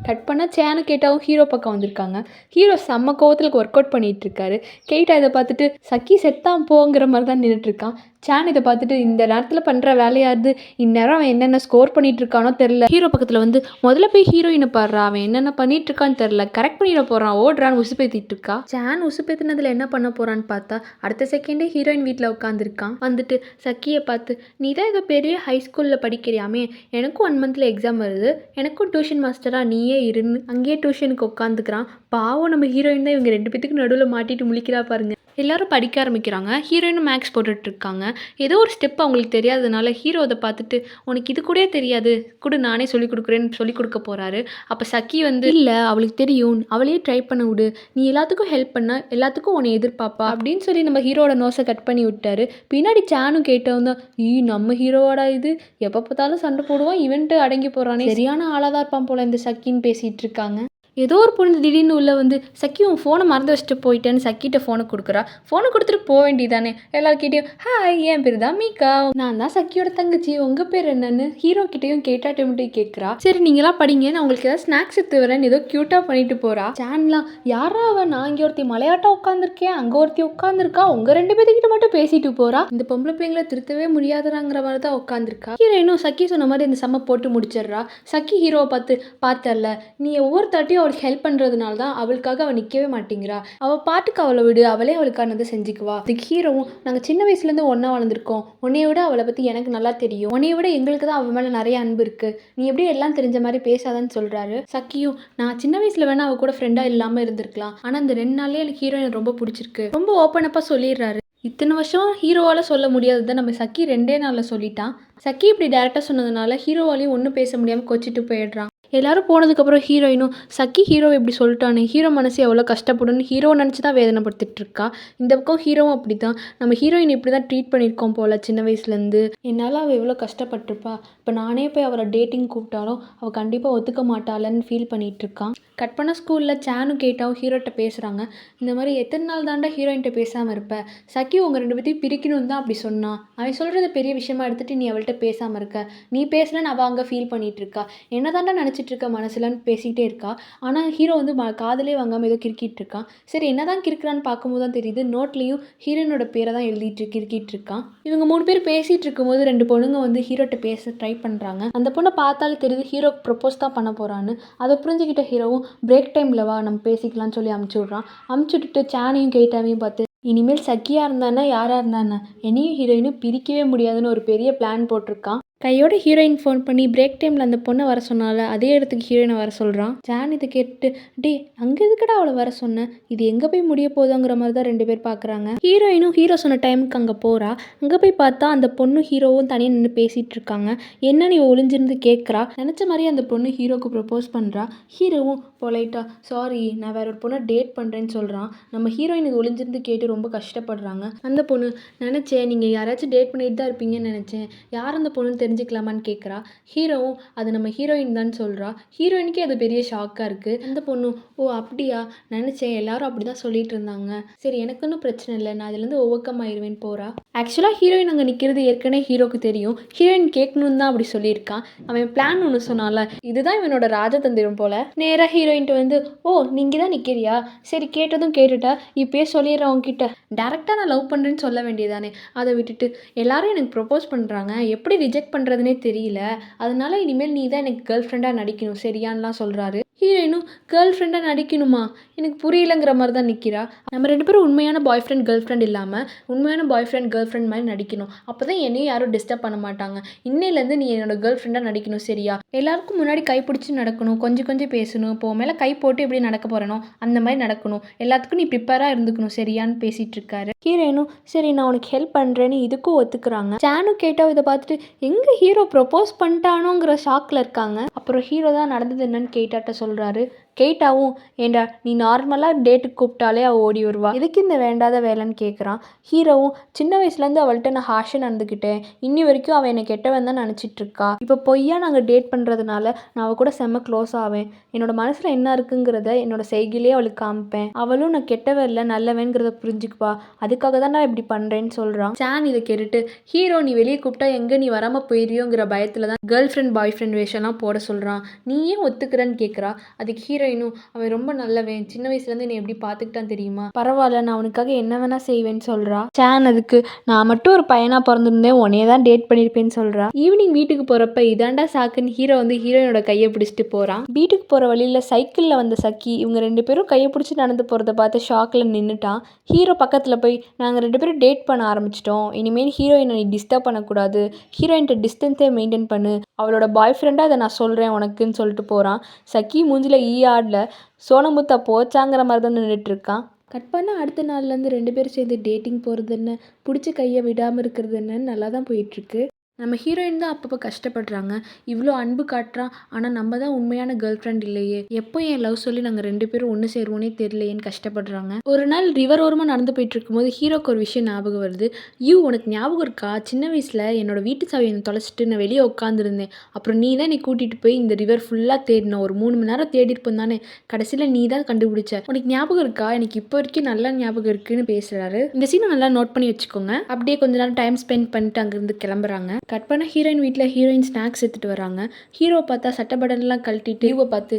A: கட் பண்ணால் சேனு கேட்டாவும் ஹீரோ பக்கம் வந்திருக்காங்க. ஹீரோ செம்ம கோவத்தில் ஒர்க் அவுட் பண்ணிகிட்டு இருக்காரு. கேட்டா இதை பார்த்துட்டு சக்கி செத்தான் போங்கிற மாதிரி தான் நின்றுட்டுருக்கான். சேன் இதை பார்த்துட்டு இந்த நேரத்தில் பண்ணுற வேலையாவது, இந்நேரம் அவன் என்னென்ன ஸ்கோர் பண்ணிட்டு இருக்கானோ தெரில. ஹீரோ பக்கத்தில் வந்து முதல்ல போய் ஹீரோயினை பாடுறா, அவன் என்னென்ன பண்ணிட்டு இருக்கான்னு தெரில, கரெக்ட் பண்ணிட போகிறான் ஓடுறான்னு உசுப்பேத்திட்டு இருக்கா. சேன் உசுப்பேத்தினதில் என்ன பண்ண போகிறான்னு பார்த்தா அடுத்த செகண்டே ஹீரோயின் வீட்டில் உட்காந்துருக்கான். வந்துட்டு சக்கியை பார்த்து நீ தான் ஏதோ பெரிய ஹை ஸ்கூலில் படிக்கிறியாமே, எனக்கும் 1 மந்தில் எக்ஸாம் வருது, எனக்கும் டியூஷன் மாஸ்டராக நீயே இருன்னு அங்கேயே டியூஷனுக்கு உட்காந்துக்கிறான். பாவம் நம்ம ஹீரோயின் தான் இவங்க 2 பேத்துக்கு நடுவில் மாட்டிட்டு முழிக்கிறா பாருங்க. எல்லாரும் படிக்க ஆரம்பிக்கிறாங்க. ஹீரோயினும் மேக்ஸ் போட்டுட்ருக்காங்க. ஏதோ ஒரு ஸ்டெப் அவங்களுக்கு தெரியாததுனால ஹீரோ அதை பார்த்துட்டு உனக்கு இது கூட தெரியாது, கூட நானே சொல்லிக் கொடுக்குறேன்னு சொல்லி கொடுக்க போகிறாரு. அப்போ சக்கி வந்து இல்லை அவளுக்கு தெரியும், அவளையே ட்ரை பண்ண விடு, நீ எல்லாத்துக்கும் ஹெல்ப் பண்ண எல்லாத்துக்கும் உன்னை எதிர்பார்ப்பா அப்படின்னு சொல்லி நம்ம ஹீரோட நோஸை கட் பண்ணி விட்டாரு. பின்னாடி சானும் கேட்டவன் தான் நம்ம ஹீரோவோட இது எப்போ பார்த்தாலும் சண்டை போடுவான், இவன்ட்டு அடங்கி போகிறானே, சரியான ஆளாக தான் இருப்பான் போல இந்த சக்கின்னு பேசிகிட்டு இருக்காங்க. ஏதோ ஒரு பொண்ணு திடீர்னு உள்ள வந்து சக்கி உன் ஃபோனை மறந்து வச்சுட்டு போயிட்டேன்னு சக்கிட்ட ஃபோனை கொடுக்குறா. ஃபோனை கொடுத்துட்டு போக வேண்டியதானே. எல்லாருக்கிட்டையும் ஹாய் என் பேர் தான் மீகா, நான் தான் சக்கியோட தங்கச்சி, உங்கள் பேர் என்னன்னு ஹீரோ கிட்டையும் கேட்டாட்டையும் கேட்குறா. சரி நீங்களாம் படிங்க, நான் உங்களுக்கு ஏதாவது ஸ்நாக்ஸ் எடுத்து வரேன்னு ஏதோ க்யூட்டாக பண்ணிட்டு போகிறா. சேன்லாம் யாரா அவன், நான் இங்கே ஒருத்தி மலையாட்டம் உட்காந்துருக்கேன், அங்கே ஒருத்தி உட்காந்துருக்கா, உங்கள் 2 பேர்கிட்ட மட்டும் பேசிட்டு போகிறா. இந்த பொம்பளை பிள்ளைங்களை திருத்தவே முடியாதுறாங்கிற மாதிரி தான் உட்காந்துருக்கா. ஹீரோயினும் சக்கி சொன்ன மாதிரி இந்த செம்ம போட்டு முடிச்சிடுறா. சக்கி ஹீரோவை பார்த்தல, நீ ஒவ்வொரு தாட்டியும் அவளுக்கு ஹெல்ப் பண்ணுறதுனால தான் அவளுக்காக அவள் நிற்கவே மாட்டேங்கிறா, அவள் பாட்டுக்கு அவளை விடு, அவளே அவளுக்கானதை செஞ்சுக்குவா. அதுக்கு ஹீரோவும் நாங்கள் சின்ன வயசுலேருந்து ஒன்றா வளர்ந்துருக்கோம், உன்னைய விட அவளை பற்றி எனக்கு நல்லா தெரியும், உன்னைய விட எங்களுக்கு தான் அவள் மேலே நிறைய அன்பு இருக்குது, நீ எப்படி எல்லாம் தெரிஞ்ச மாதிரி பேசாதான்னு சொல்கிறாரு. சக்கியும் நான் சின்ன வயசில் வேணா அவள் கூட ஃப்ரெண்டாக இல்லாமல் இருந்திருக்கலாம், ஆனால் அந்த 2 நாள்லேயே எனக்கு ஹீரோயின் ரொம்ப பிடிச்சிருக்கு, ரொம்ப ஓப்பனப்பாக சொல்லிடுறாரு. இத்தனை வருஷம் ஹீரோவால் சொல்ல முடியாததை நம்ம சக்கி 2 நாளில் சொல்லிட்டான். சக்கி இப்படி டேரெக்டாக சொன்னதுனால ஹீரோவாலையும் ஒன்றும் பேச முடியாமல் கொச்சிட்டு போயிடுறான். எல்லாரும் போனதுக்கப்புறம் ஹீரோயினும் சக்கி ஹீரோ இப்படி சொல்லிட்டானே, ஹீரோ மனசு எவ்வளோ கஷ்டப்படும்னு ஹீரோ நினச்சி தான் வேதனைப்படுத்திட்டு இருக்கா. இந்த பக்கம் ஹீரோவும் அப்படி தான், நம்ம ஹீரோயின் இப்படி தான் ட்ரீட் பண்ணியிருக்கோம் போல் சின்ன வயசுலேருந்து, என்னால் அவள் எவ்வளோ கஷ்டப்பட்டிருப்பா, இப்போ நானே போய் அவரை டேட்டிங் கூப்பிட்டாலும் அவள் கண்டிப்பாக ஒத்துக்க மாட்டாளன்னு ஃபீல் பண்ணிகிட்டு இருக்கான். கட் பண்ண ஸ்கூலில் சேனும் கேட்டாவும் ஹீரோட்ட பேசுகிறாங்க. இந்த மாதிரி எத்தனை நாள் தாண்டா ஹீரோயின்ட்ட பேசாமல் இருப்ப, சக்கி உங்கள் 2 பேர்த்தையும் பிரிக்கணும்னு தான் அப்படி சொன்னான், அவன் சொல்கிறது பெரிய விஷயமா எடுத்துகிட்டு நீ அவள்கிட்ட பேசாமல் இருக்க, நீ பேசலன்னு அவள் அங்கே ஃபீல் பண்ணிகிட்டு இருக்கா, என்ன தாண்டா நினச்சிட்டு இருக்க மனசுலன்னு பேசிகிட்டே இருக்கா. ஆனால் ஹீரோ வந்து காதலே வாங்காமல் ஏதோ கிறுக்கிட்டு இருக்கான். சரி என்ன தான் கிறுக்கிறான்னு பார்க்கும்போது தான் தெரியுது, நோட்லேயும் ஹீரோயினோட பேரை தான் எழுதிட்டு கிறுக்கிட்டு இருக்கான். இவங்க 3 பேர் பேசிகிட்டு இருக்கும்போது 2 பொண்ணுங்க வந்து ஹீரோட்ட பேச ட்ரை பண்ணுறாங்க. அந்த பொண்ணை பார்த்தாலே தெரியுது ஹீரோக்கு ப்ரப்போஸ் தான் பண்ண போகிறான்னு. அதை புரிஞ்சுக்கிட்ட ஹீரோவும் பிரேக் டைமில் வா நம்ம பேசிக்கலாம்னு சொல்லி அமுச்சு விட்றான். அமுச்சு விட்டுட்டு சேனையும் கேட்டாவையும் பார்த்து இனிமேல் சக்கியாக இருந்தானே யாராக இருந்தானே என்னையும் ஹீரோயினும் பிரிக்கவே முடியாதுன்னு ஒரு பெரிய பிளான் போட்டிருக்கான். கையோட ஹீரோயின் ஃபோன் பண்ணி பிரேக் டைமில் அந்த பொண்ணை வர சொன்னால அதே இடத்துக்கு ஹீரோயினை வர சொல்கிறான். ஜான் இதை கேட்டுட்டு டே அங்கே எதுக்கடா அவளை வர சொன்னேன், இது எங்கே போய் முடிய போதோங்கிற மாதிரி தான் 2 பேர் பார்க்குறாங்க. ஹீரோயினும் ஹீரோ சொன்ன டைமுக்கு அங்கே போகிறா. அங்கே போய் பார்த்தா அந்த பொண்ணு ஹீரோவும் தனியாக நின்று பேசிகிட்டு இருக்காங்க. என்ன நீ ஒளிஞ்சிருந்து கேட்குறா. நினச்ச மாதிரியே அந்த பொண்ணு ஹீரோக்கு ப்ரப்போஸ் பண்ணுறா. ஹீரோவும் பொலைட்டா சாரி நான் வேற ஒரு பொண்ணை டேட் பண்ணுறேன்னு சொல்கிறான். நம்ம ஹீரோயின் இது ஒளிஞ்சிருந்து கேட்டு ரொம்ப கஷ்டப்படுறாங்க. அந்த பொண்ணு நினச்சேன் நீங்கள் யாராச்சும் டேட் பண்ணிட்டு தான் இருப்பீங்கன்னு நினச்சேன், யார் அந்த பொண்ணுன்னு தெரிஞ்சுக்கலாமான்னு கேட்குறா. ஹீரோவும் அது நம்ம ஹீரோயின் தான் சொல்கிறா. ஹீரோயினுக்கே அது பெரிய ஷாக்காக இருக்குது. அந்த பொண்ணும் ஓ அப்படியா, நினச்சேன் எல்லாரும் அப்படி தான் சொல்லிட்டு இருந்தாங்க, சரி எனக்கு ஒன்றும் பிரச்சனை இல்லை, நான் அதுலேருந்து ஓவர் கம் ஆயிடுவேன் போகிறா. ஆக்சுவலாக ஹீரோயின் அங்கே நிற்கிறது ஏற்கனவே ஹீரோக்கு தெரியும். ஹீரோயின் கேட்கணுன்னு தான் அப்படி சொல்லியிருக்கான். அவன் பிளான் ஒன்று சொன்னால இதுதான் இவனோட ராஜதந்திரம் போல். நேராக ஹீரோயின்ட்டு வந்து ஓ நீங்கள் தான் நிற்கிறியா, சரி கேட்டதும் கேட்டுட்டா இப்போயே சொல்லிடுறேன் உங்ககிட்ட, டேரெக்டாக நான் லவ் பண்ணுறேன்னு சொல்ல வேண்டியதானே, அதை விட்டுட்டு எல்லாரும் எனக்கு ப்ரப்போஸ் பண்ணுறாங்க எப்படி ரிஜெக்ட் பண்ணுறதுனே தெரியல, அதனால இனிமேல் நீ தான் எனக்கு கேர்ள் ஃப்ரெண்டாக நடிக்கணும் சரியான்லாம் சொல்கிறாரு. ஹீரோயினும் கேர்ள் ஃப்ரெண்டாக நடிக்கணுமா எனக்கு புரியலங்கிற மாதிரி தான் நிற்கிறா. நம்ம 2 பேரும் உண்மையான பாய் ஃப்ரெண்ட் கேர்ள் ஃப்ரெண்ட் இல்லாமல் உண்மையான பாய் ஃப்ரெண்ட் கேர்ள் ஃப்ரெண்ட் மாதிரி நடிக்கணும், அப்போ தான் என்னையும் யாரும் டிஸ்டர்ப் பண்ண மாட்டாங்க, இன்னையிலேருந்து நீ என்னோட கேர்ள் ஃப்ரெண்டாக நடிக்கணும் சரியா, எல்லாருக்கும் முன்னாடி கை பிடிச்சி நடக்கணும், கொஞ்சம் கொஞ்சம் பேசணும், இப்போ மேலே கை போட்டு எப்படி நடக்க போகிறனோ அந்த மாதிரி நடக்கணும், எல்லாத்துக்கும் நீ ப்ரிப்பேராக இருந்துக்கணும் சரியான்னு பேசிகிட்டு இருக்காரு. ஹீரோயினும் சரி நான் உனக்கு ஹெல்ப் பண்ணுறேன்னு இதுக்கும் ஒத்துக்குறாங்க. ஜானும் கேட்டால் இதை பார்த்துட்டு எங்கே ஹீரோ ப்ரப்போஸ் பண்ணிட்டானோங்கிற ஷாக்கில் இருக்காங்க. அப்புறம் ஹீரோ தான் நடந்தது என்னன்னு கேட்டாட்ட சொல்கிறாரு. கேட்டாவும் ஏண்டா நீ நார்மலாக டேட்டுக்கு கூப்பிட்டாலே அவள் ஓடி வருவா, எதுக்கு இந்த வேண்டாத வேலைன்னு கேட்குறான். ஹீரோவும் சின்ன வயசுலேருந்து அவள்கிட்ட நான் ஹாஷாக நடந்துக்கிட்டேன், இன்னி வரைக்கும் அவள் என்னை கெட்டவன் தான் நினச்சிட்டு இருக்கா, இப்போ பொய்யா நாங்கள் டேட் பண்ணுறதுனால நான் அவள் கூட செம்ம க்ளோஸ் ஆவேன், என்னோட மனசில் என்ன இருக்குங்கிறத என்னோட செய்கிலே அவளுக்கு காமிப்பேன், அவளும் நான் கெட்டவன் இல்லை நல்லவங்கிறத புரிஞ்சுக்குவா, அதுக்காக தான் நான் இப்படி பண்ணுறேன்னு சொல்கிறான். சான் இதை கேட்டுட்டு ஹீரோ நீ வெளியே கூப்பிட்டா எங்கே நீ வராமல் போயிடுறியோங்கிற பயத்தில் தான் கேர்ள் ஃப்ரெண்ட் பாய் ஃப்ரெண்ட் வேஷம்லாம் போட சொல்கிறான். நீ ஏன் ஒத்துக்கிறேன்னு கேட்குறா. அதுக்கு ஹீரோயினும் அவன் ரொம்ப நல்லவன், சின்ன வயசுலேருந்து என்னை எப்படி பார்த்துக்கிட்டான் தெரியுமா, பரவாயில்ல நான் அவனுக்காக என்ன வேணா செய்வேன்னு சொல்கிறா. சான் அதுக்கு நான் மட்டும் ஒரு பையனாக பிறந்திருந்தேன் உன்னையே தான் டேட் பண்ணியிருப்பேன்னு சொல்கிறா. ஈவினிங் வீட்டுக்கு போகிறப்ப இதாண்டா சாக்குன்னு ஹீரோ வந்து ஹீரோயினோட கையை பிடிச்சிட்டு போகிறான். வீட்டுக்கு போகிற வழியில் சைக்கிளில் வந்த சக்கி இவங்க 2 பேரும் கையை பிடிச்சி நடந்து போகிறத பார்த்து ஷாக்கில் நின்றுட்டான். ஹீரோ பக்கத்தில் போய் நாங்கள் 2 பேரும் டேட் பண்ண ஆரம்பிச்சிட்டோம், இனிமேல் ஹீரோயினை நீ டிஸ்டர்ப் பண்ணக்கூடாது, ஹீரோயின்ட்ட டிஸ்டன்ஸே மெயின்டைன் பண்ணு, அவளோட பாய் ஃப்ரெண்டாக அதை நான் சொல்கிறேன் உனக்குன்னு சொல்லிட்டு போகிறான். சக்கி மூஞ்சில் ஆடல சோனமுத்தா போச்சாங்கிற மாதிரி தான் நின்றுட்டு இருக்கான். கட் பண்ண அடுத்த நாள்லேருந்து 2 பேரும் சேர்ந்து டேட்டிங் போகிறது என்ன, பிடிச்ச கையை விடாமல் இருக்கிறது என்னன்னு நல்லா தான் போயிட்டுருக்கு. நம்ம ஹீரோயின் தான் அப்பப்போ கஷ்டப்படுறாங்க. இவ்வளோ அன்பு காட்டுறான், ஆனால் நம்ம தான் உண்மையான கேர்ள் ஃப்ரெண்ட் இல்லையே, எப்போ என் லவ் சொல்லி நாங்கள் 2 பேரும் ஒன்று சேருவோனே தெரியலையேன்னு கஷ்டப்படுறாங்க. ஒரு நாள் ரிவர் ஓரமாக நடந்து போயிட்டு இருக்கும்போது ஹீரோக்கு ஒரு விஷயம் ஞாபகம் வருது. உனக்கு ஞாபகம் இருக்கா, சின்ன வயசில் என்னோட வீட்டு சாவியை தொலைச்சிட்டு நான் வெளியே உட்காந்துருந்தேன். அப்புறம் நீ தான் என்னை கூட்டிகிட்டு போய் இந்த ரிவர் ஃபுல்லாக தேடினோம். ஒரு 3 மணி நேரம் தேடி இருப்போம் தானே, கடைசியில் நீ தான் கண்டுபிடிச்ச. உனக்கு ஞாபகம் இருக்கா, எனக்கு இப்போ வரைக்கும் நல்லா ஞாபகம் இருக்குன்னு பேசுகிறாரு. இந்த சீனை நல்லா நோட் பண்ணி வச்சுக்கோங்க. அப்படியே கொஞ்ச நேரம் டைம் ஸ்பெண்ட் பண்ணிட்டு அங்கேருந்து கிளம்புறாங்க. கட் பண்ண ஹீரோயின் வீட்டில் ஹீரோயின் ஸ்நாக்ஸ் எடுத்துகிட்டு வராங்க. ஹீரோ பார்த்தா சட்டை பட்டன்லாம் கழட்டிட்டு யூவை பார்த்து,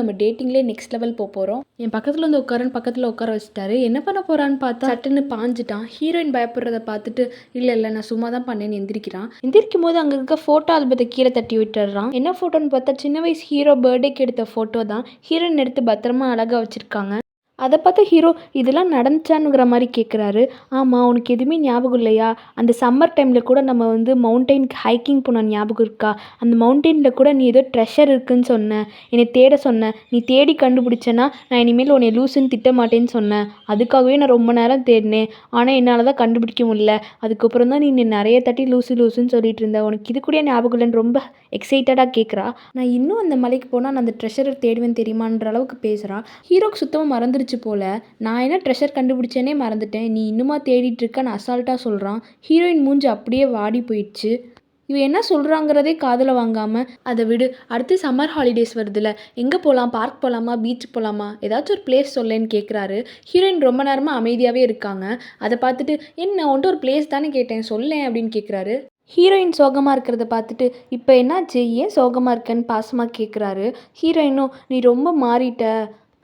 A: நம்ம டேட்டிங்லேயே நெக்ஸ்ட் லெவல் போகிறோம், என் பக்கத்தில் வந்து உட்காரன்னு பக்கத்தில் உட்கார வச்சுட்டாரு. என்ன பண்ண போகிறான்னு பார்த்தா சட்டுன்னு பாஞ்சிட்டான். ஹீரோயின் பயப்படுறத பார்த்துட்டு இல்லை நான் சும்மா தான் பண்ணேன்னு எந்திரிக்கும் போது அங்கே இருக்க ஃபோட்டோ ஆல்பத்தை கீழே தட்டி விட்டுறான். என்ன ஃபோட்டோன்னு பார்த்தா சின்ன வயசு ஹீரோ பர்த்டேக்கு எடுத்த ஃபோட்டோ தான். ஹீரோயின் எடுத்து பத்திரமா அழகாக வச்சுருக்காங்க. அதை பார்த்து ஹீரோ இதெல்லாம் நடந்துச்சானுங்கிற மாதிரி கேட்குறாரு. ஆமாம், உனக்கு எதுவுமே ஞாபகம் இல்லையா, அந்த சம்மர் டைமில் கூட நம்ம வந்து மவுண்டெயினுக்கு ஹைக்கிங் போனோம் ஞாபகம் இருக்கா, அந்த மவுண்டெயினில் கூட நீ ஏதோ ட்ரெஷர் இருக்குன்னு சொன்ன, என்னை தேட சொன்ன, நீ தேடி கண்டுபிடிச்சேன்னா நான் இனிமேல் உன்னை லூசுன்னு திட்ட மாட்டேன்னு சொன்னேன். அதுக்காகவே நான் ரொம்ப நேரம் தேடினேன், ஆனால் என்னால் தான் கண்டுபிடிக்க முடியல. அதுக்கப்புறம் தான் நீ நிறைய தட்டி லூசுன்னு சொல்லிட்டு இருந்த, உனக்கு இது கூட ஞாபகம் இல்லைன்னு ரொம்ப எக்ஸைட்டடாக கேட்குறா. நான் இன்னும் அந்த மலைக்கு போனால் நான் அந்த ட்ரெஷரை தேடுவேன் தெரியுமான்ற அளவுக்கு பேசுகிறான். ஹீரோக்கு சுத்தமாக மறந்துருச்சு போல. நான் என்ன ட்ரெஷர் கண்டுபிடிச்சேனே மறந்துட்டேன், நீ இன்னுமா தேடிட்டு இருக்கன்னு அசால்ட்டாக சொல்கிறான். ஹீரோயின் மூஞ்சி அப்படியே வாடி போயிடுச்சு. இவன் என்ன சொல்கிறாங்கிறதே காதில் வாங்காமல், அதை விடு, அடுத்து சம்மர் ஹாலிடேஸ் வருதுல்ல, எங்கே போகலாம், பார்க் போகலாமா, பீச் போகலாமா, ஏதாச்சும் ஒரு பிளேஸ் சொல்லேன்னு கேட்குறாரு. ஹீரோயின் ரொம்ப நேரமாக அமைதியாகவே இருக்காங்க. அதை பார்த்துட்டு என்ன உன்ட்டு ஒரு பிளேஸ் தானே கேட்டேன் சொல்லேன் அப்படின்னு கேட்குறாரு. ஹீரோயின் சோகமாக இருக்கிறத பார்த்துட்டு இப்போ என்னாச்சு, ஏன் சோகமாக இருக்கேன்னு பாசமாக கேட்குறாரு. ஹீரோயினும் நீ ரொம்ப மாறிட்ட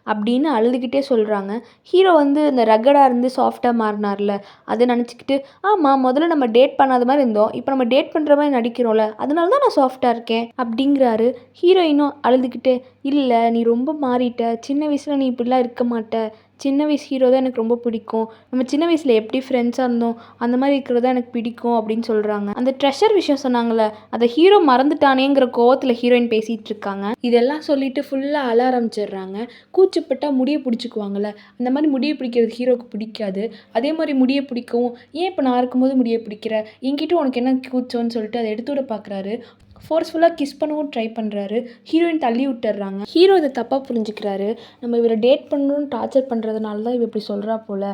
A: அப்படின்னு அழுதுகிட்டே சொல்கிறாங்க. ஹீரோ வந்து இந்த ரகடாக இருந்து சாஃப்டாக மாறினார்ல, அதை நினச்சிக்கிட்டு ஆமாம், முதல்ல நம்ம டேட் பண்ணாத மாதிரி இருந்தோம், இப்போ நம்ம டேட் பண்ணுற மாதிரி நடிக்கிறோம்ல, அதனால தான் நான் சாஃப்டாக இருக்கேன் அப்படிங்கிறாரு. ஹீரோயினும் அழுதுகிட்டே இல்லை நீ ரொம்ப மாறிட்ட, சின்ன வயசில் நீ இப்படிலாம் இருக்க மாட்ட, சின்ன வயசு ஹீரோ தான் எனக்கு ரொம்ப பிடிக்கும், நம்ம சின்ன வயசில் எப்படி ஃப்ரெண்ட்ஸாக இருந்தோம் அந்த மாதிரி இருக்கிறது தான் எனக்கு பிடிக்கும் அப்படின்னு சொல்கிறாங்க. அந்த ட்ரெஷர் விஷயம் சொன்னாங்களே, அதை ஹீரோ மறந்துட்டானேங்கிற கோவத்தில் ஹீரோயின் பேசிகிட்டு இருக்காங்க. இதெல்லாம் சொல்லிட்டு ஃபுல்லாக அழ ஆரம்பிச்சிடுறாங்க. கூச்சப்பட்டால் முடியை பிடிச்சிக்குவாங்கள்ல, அந்த மாதிரி முடியை பிடிக்கிறது ஹீரோக்கு பிடிக்காது. அதே மாதிரி முடியை பிடிக்கவும், ஏன் இப்போ நான் இருக்கும்போது முடியை பிடிக்கிற, என்கிட்ட உனக்கு என்ன கூச்சோன்னு சொல்லிட்டு அதை எடுத்து விட பார்க்குறாரு. ஃபோர்ஸ்ஃபுல்லாக கிஸ் பண்ணவும் ட்ரை பண்ணுறாரு. ஹீரோயின் தள்ளி விட்டுறாங்க. ஹீரோ இதை தப்பாக புரிஞ்சுக்கிறாரு. நம்ம இவரை டேட் பண்ணணும்னு டார்ச்சர் பண்ணுறதுனால தான் இவ இப்படி சொல்கிறா போல்,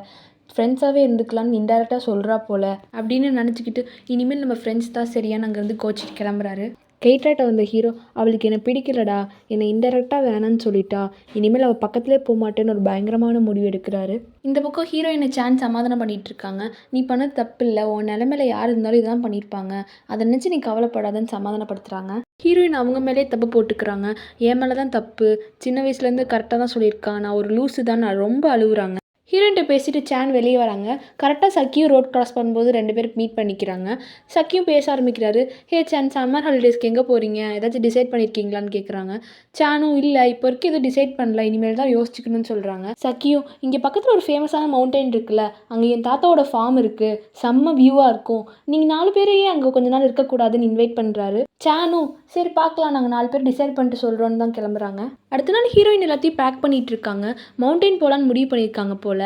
A: ஃப்ரெண்ட்ஸாகவே இருந்துக்கலான்னு இன்டெரக்டாக சொல்கிறா போல் அப்படின்னு நினச்சிக்கிட்டு இனிமேல் நம்ம ஃப்ரெண்ட்ஸ் தான் சரியானு அங்கேருந்து கோச்சிட்டு கிளம்புறாரு. கேட்டாட்ட வந்த ஹீரோ, அவளுக்கு என்னை பிடிக்கலடா, என்னை இன்டெரக்டாக வேணான்னு சொல்லிட்டா, இனிமேல் அவள் பக்கத்துலேயே போக மாட்டேன்னு ஒரு பயங்கரமான முடிவு எடுக்கிறாரு. இந்த பக்கம் ஹீரோயினை சான்ஸ் சமாதானம் பண்ணிகிட்டு இருக்காங்க. நீ பண்ணது தப்பு இல்லை, உன் நிலமையில யார் இருந்தாலும் இதெல்லாம் பண்ணியிருப்பாங்க, அதை நினச்சி நீ கவலைப்படாதன்னு சமாதானப்படுத்துகிறாங்க. ஹீரோயின் அவங்க மேலே தப்பு போட்டுக்கிறாங்க. என் மேலே தான் தப்பு, சின்ன வயசுலேருந்து கரெக்டாக தான் சொல்லியிருக்கான், நான் ஒரு லூஸு தான், நான் ரொம்ப அழுகுறாங்க. ஹீரோயின்ட்ட பேசிட்டு சான் வெளியே வராங்க. கரெக்டாக சக்கியும் ரோட் கிராஸ் பண்ணும்போது 2 பேரும் மீட் பண்ணிக்கிறாங்க. சக்கியும் பேச ஆரம்பிக்கிறாரு. ஹே சான், சம்மர் ஹாலிடேஸ்க்கு எங்கே போகிறீங்க, ஏதாச்சும் டிசைட் பண்ணியிருக்கீங்களான்னு கேட்குறாங்க. சானும் இல்லை இப்போ வரைக்கும் எதுவும் டிசைட் பண்ணல, இனிமேல் தான் யோசிச்சுக்கணும்னு சொல்கிறாங்க. சக்கியும் இங்கே பக்கத்தில் ஒரு ஃபேமஸான மவுண்டைன் இருக்குல்ல, அங்கே என் தாத்தாவோட ஃபார்ம் இருக்குது, செம்ம வியூவாக இருக்கும், நீங்கள் 4 பேரையே அங்கே கொஞ்ச நாள் இருக்கக்கூடாதுன்னு இன்வைட் பண்ணுறாரு. சானும் சரி பார்க்கலாம், நாங்கள் 4 பேர் டிசைட் பண்ணிட்டு சொல்கிறோன்னு தான் கிளம்புறாங்க. அடுத்த நாள் ஹீரோயின் எல்லாத்தையும் பேக் பண்ணிகிட்டு இருக்காங்க. மவுண்டைன் போகலான்னு முடிவு பண்ணியிருக்காங்க போல்.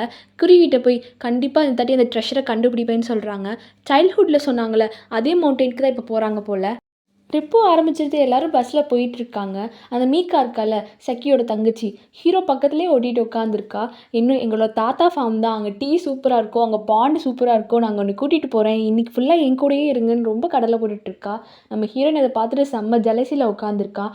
A: குருவிகிட்ட போய் கண்டிப்பாக இந்த தாட்டி அந்த ட்ரெஷரை கண்டுபிடிப்பேன்னு சொல்கிறாங்க. சைல்ட்ஹுட்டில் சொன்னாங்களே அதே மவுண்டெயினுக்கு தான் இப்போ போகிறாங்க போல். ட்ரிப்பும் ஆரம்பிச்சிட்டு எல்லோரும் பஸ்ஸில் போயிட்டுருக்காங்க. அந்த மீக்கா இருக்கால, சக்கியோட தங்கச்சி, ஹீரோ பக்கத்துலேயே ஓட்டிகிட்டு உட்காந்துருக்கா. இன்னும் எங்களோட தாத்தா ஃபார்ம் தான், அங்கே டீ சூப்பராக இருக்கும், அங்கே பாண்டு சூப்பராக இருக்கும், நாங்கள் ஒன்று கூட்டிகிட்டு போகிறேன், இன்றைக்கி ஃபுல்லாக என் கூடயே இருங்கன்னு ரொம்ப கடலை போட்டுட்ருக்கா. நம்ம ஹீரோயின் அதை பார்த்துட்டு செம்ம ஜலசியில் உட்காந்துருக்கா.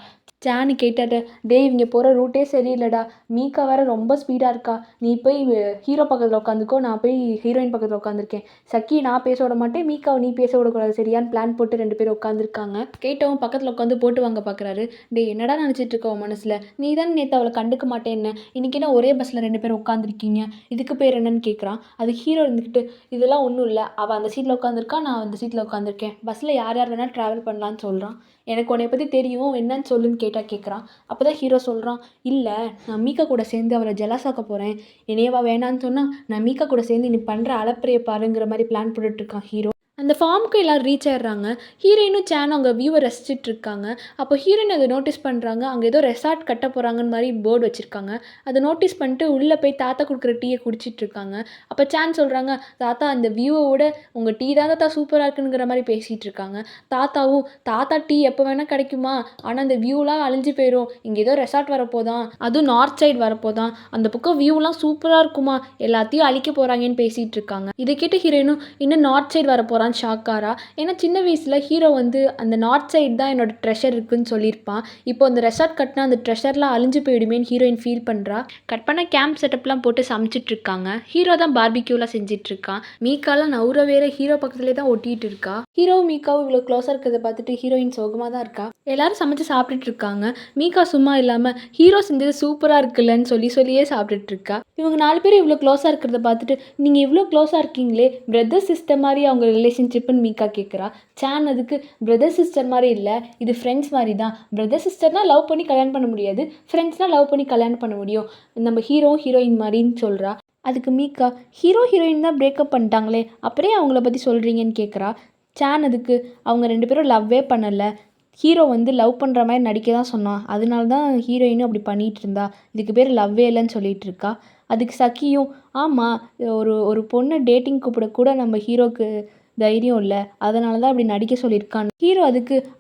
A: சானு கேட்டாட்ட, டேய் இவங்க போகிற ரூட்டே சரியில்லைடா, மீக்கா வேறு ரொம்ப ஸ்பீடாக இருக்கா, நீ போய் ஹீரோ பக்கத்தில் உட்காந்துக்கோ, நான் போய் ஹீரோயின் பக்கத்தில் உட்காந்துருக்கேன், சக்கி நான் பேச விட மாட்டேன், மீக்காவை நீ பேச விடக்கூடாது சரியான்னு பிளான் போட்டு 2 பேரும் உட்காந்துருக்காங்க. கேட்டவும் பக்கத்தில் உட்காந்து போட்டு வாங்க பார்க்குறாரு. டே என்னடா நினச்சிட்டு இருக்கோம் மனசில், நீ தான் நேற்று அவளை கண்டுக்க மாட்டேன்னு, இன்றைக்கி என்ன ஒரே பஸ்ஸில் 2 பேரும் உட்காந்துருக்கீங்க, இதுக்கு பேர் என்னன்னு கேட்குறான். அது ஹீரோ இருந்துக்கிட்டு, இதெல்லாம் ஒன்றும் இல்லை, அவள் அந்த சீட்டில் உட்காந்துருக்கா, நான் அந்த சீட்டில் உட்காந்துருக்கேன், பஸ்ஸில் யார் யார் வேணால் ட்ராவல் பண்ணலான்னு சொல்கிறான். எனக்கு உன்னை பற்றி தெரியும், என்னன்னு சொல்லுன்னு கேட்குறான். அப்போ தான் ஹீரோ சொல்கிறான், இல்லை நான் மீக்கா கூட சேர்ந்து அவளை ஜெலஸாக்க போகிறேன், என்னையவா வேணான்னு சொன்னால் நான் மீக்கா கூட சேர்ந்து நீ பண்ணுற அலப்பறையை பாருங்கிற மாதிரி பிளான் போட்டுட்ருக்கான் ஹீரோ. அந்த ஃபார்முக்கு எல்லோரும் ரீச் ஆயிடுறாங்க. ஹீரோயினும் சேனும் அங்கே வியூவை ரசிச்சுட்டு இருக்காங்க. அப்போ ஹீரோயின் அதை நோட்டீஸ் பண்ணுறாங்க. அங்கே ஏதோ ரெசார்ட் கட்ட போகிறாங்கன்னு மாதிரி போர்டு வச்சுருக்காங்க. அதை நோட்டீஸ் பண்ணிட்டு உள்ளே போய் தாத்தா கொடுக்குற டீயை குடிச்சிட்டு இருக்காங்க. அப்போ சேன் சொல்கிறாங்க, தாத்தா அந்த வியூவை விட உங்கள் டீ தான் தாத்தா சூப்பராக இருக்குங்கிற மாதிரி பேசிகிட்டு இருக்காங்க. தாத்தாவும், தாத்தா டீ எப்போ வேணால் கிடைக்குமா, ஆனால் அந்த வியூலாம் அழிஞ்சு போயிடும், இங்கே ஏதோ ரெசார்ட் வரப்போதான், அதுவும் நார்த் சைடு வரப்போதான், அந்த பக்கம் வியூலாம் சூப்பராக இருக்குமா, எல்லாத்தையும் அழிக்க போகிறாங்கன்னு பேசிகிட்டு இருக்காங்க. இதை கேட்டு ஹீரோயினும் இன்னும் நார்த் சைடு வரப்போகிறான் ஷாக்காரா. ஏன்னா சின்ன வயசில் ஹீரோ வந்து அந்த நார்த் சைடு தான் என்னோட ட்ரெஷர் இருக்குன்னு சொல்லியிருப்பான். இப்போ அந்த ரெசார்ட் கட்டினா அந்த ட்ரெஷர்லாம் அழிஞ்சு போயிடுமேன்னு ஹீரோயின் ஃபீல் பண்ணுறா. கட் பண்ண கேம்ப் செட்டப்லாம் போட்டு சமைச்சிட்டு இருக்காங்க. ஹீரோ தான் பார்பிக்யூலாம் செஞ்சுட்டு இருக்கான். மீக்காலாம் நவுற வேற ஹீரோ பக்கத்துலேயே தான் ஒட்டிட்டு இருக்கா. ஹீரோவும் மீக்காவும் இவ்வளோ க்ளோஸாக இருக்கிறத பார்த்துட்டு ஹீரோயின் சோகமாக தான் இருக்கா. எல்லாரும் சமைச்சு சாப்பிட்டுட்டு இருக்காங்க. மீக்கா சும்மா இல்லாமல் ஹீரோ செஞ்சது சூப்பராக இருக்குல்லன்னு சொல்லியே சாப்பிட்டுட்டு இருக்கா. இவங்க 4 பேர் இவ்வளோ க்ளோஸாக இருக்கிறத பார்த்துட்டு நீங்கள் இவ்வளோ க்ளோஸாக இருக்கீங்களே, பிரதர் சிஸ்டர் மாதிரி அவங்க ரிலேஷன்ஷிப்னு மீக்கா கேட்குறா. சேன் அதுக்கு பிரதர் சிஸ்டர் மாதிரி இல்லை, இது ஃப்ரெண்ட்ஸ் மாதிரி தான். பிரதர் சிஸ்டர்னால் லவ் பண்ணி கல்யாணம் பண்ண முடியாது, ஃப்ரெண்ட்ஸ்னால் லவ் பண்ணி கல்யாணம் பண்ண முடியும், நம்ம ஹீரோ ஹீரோயின் மாதிரின்னு சொல்கிறா. அதுக்கு மீக்கா, ஹீரோ ஹீரோயின் தான் பிரேக்கப் பண்ணிட்டாங்களே, அப்படியே அவங்கள பற்றி சொல்கிறீங்கன்னு கேட்குறா. சேன் அதுக்கு, அவங்க 2 பேரும் லவ்வே பண்ணலை, ஹீரோ வந்து லவ் பண்ணுற மாதிரி நடிக்க தான் சொன்னான், அதனால தான் ஹீரோயினும் அப்படி பண்ணிகிட்டு இருந்தா, இதுக்கு பேர் லவ்வே இல்லைன்னு சொல்லிகிட்டு இருக்கா. அதுக்கு சக்கியும், ஆமாம், ஒரு பொண்ணு டேட்டிங் கூப்பிடக்கூட நம்ம ஹீரோக்கு தைரியம் இல்லை, அதனால தான் அப்படி நடிக்க சொல்லியிருக்கான். ஹீரோ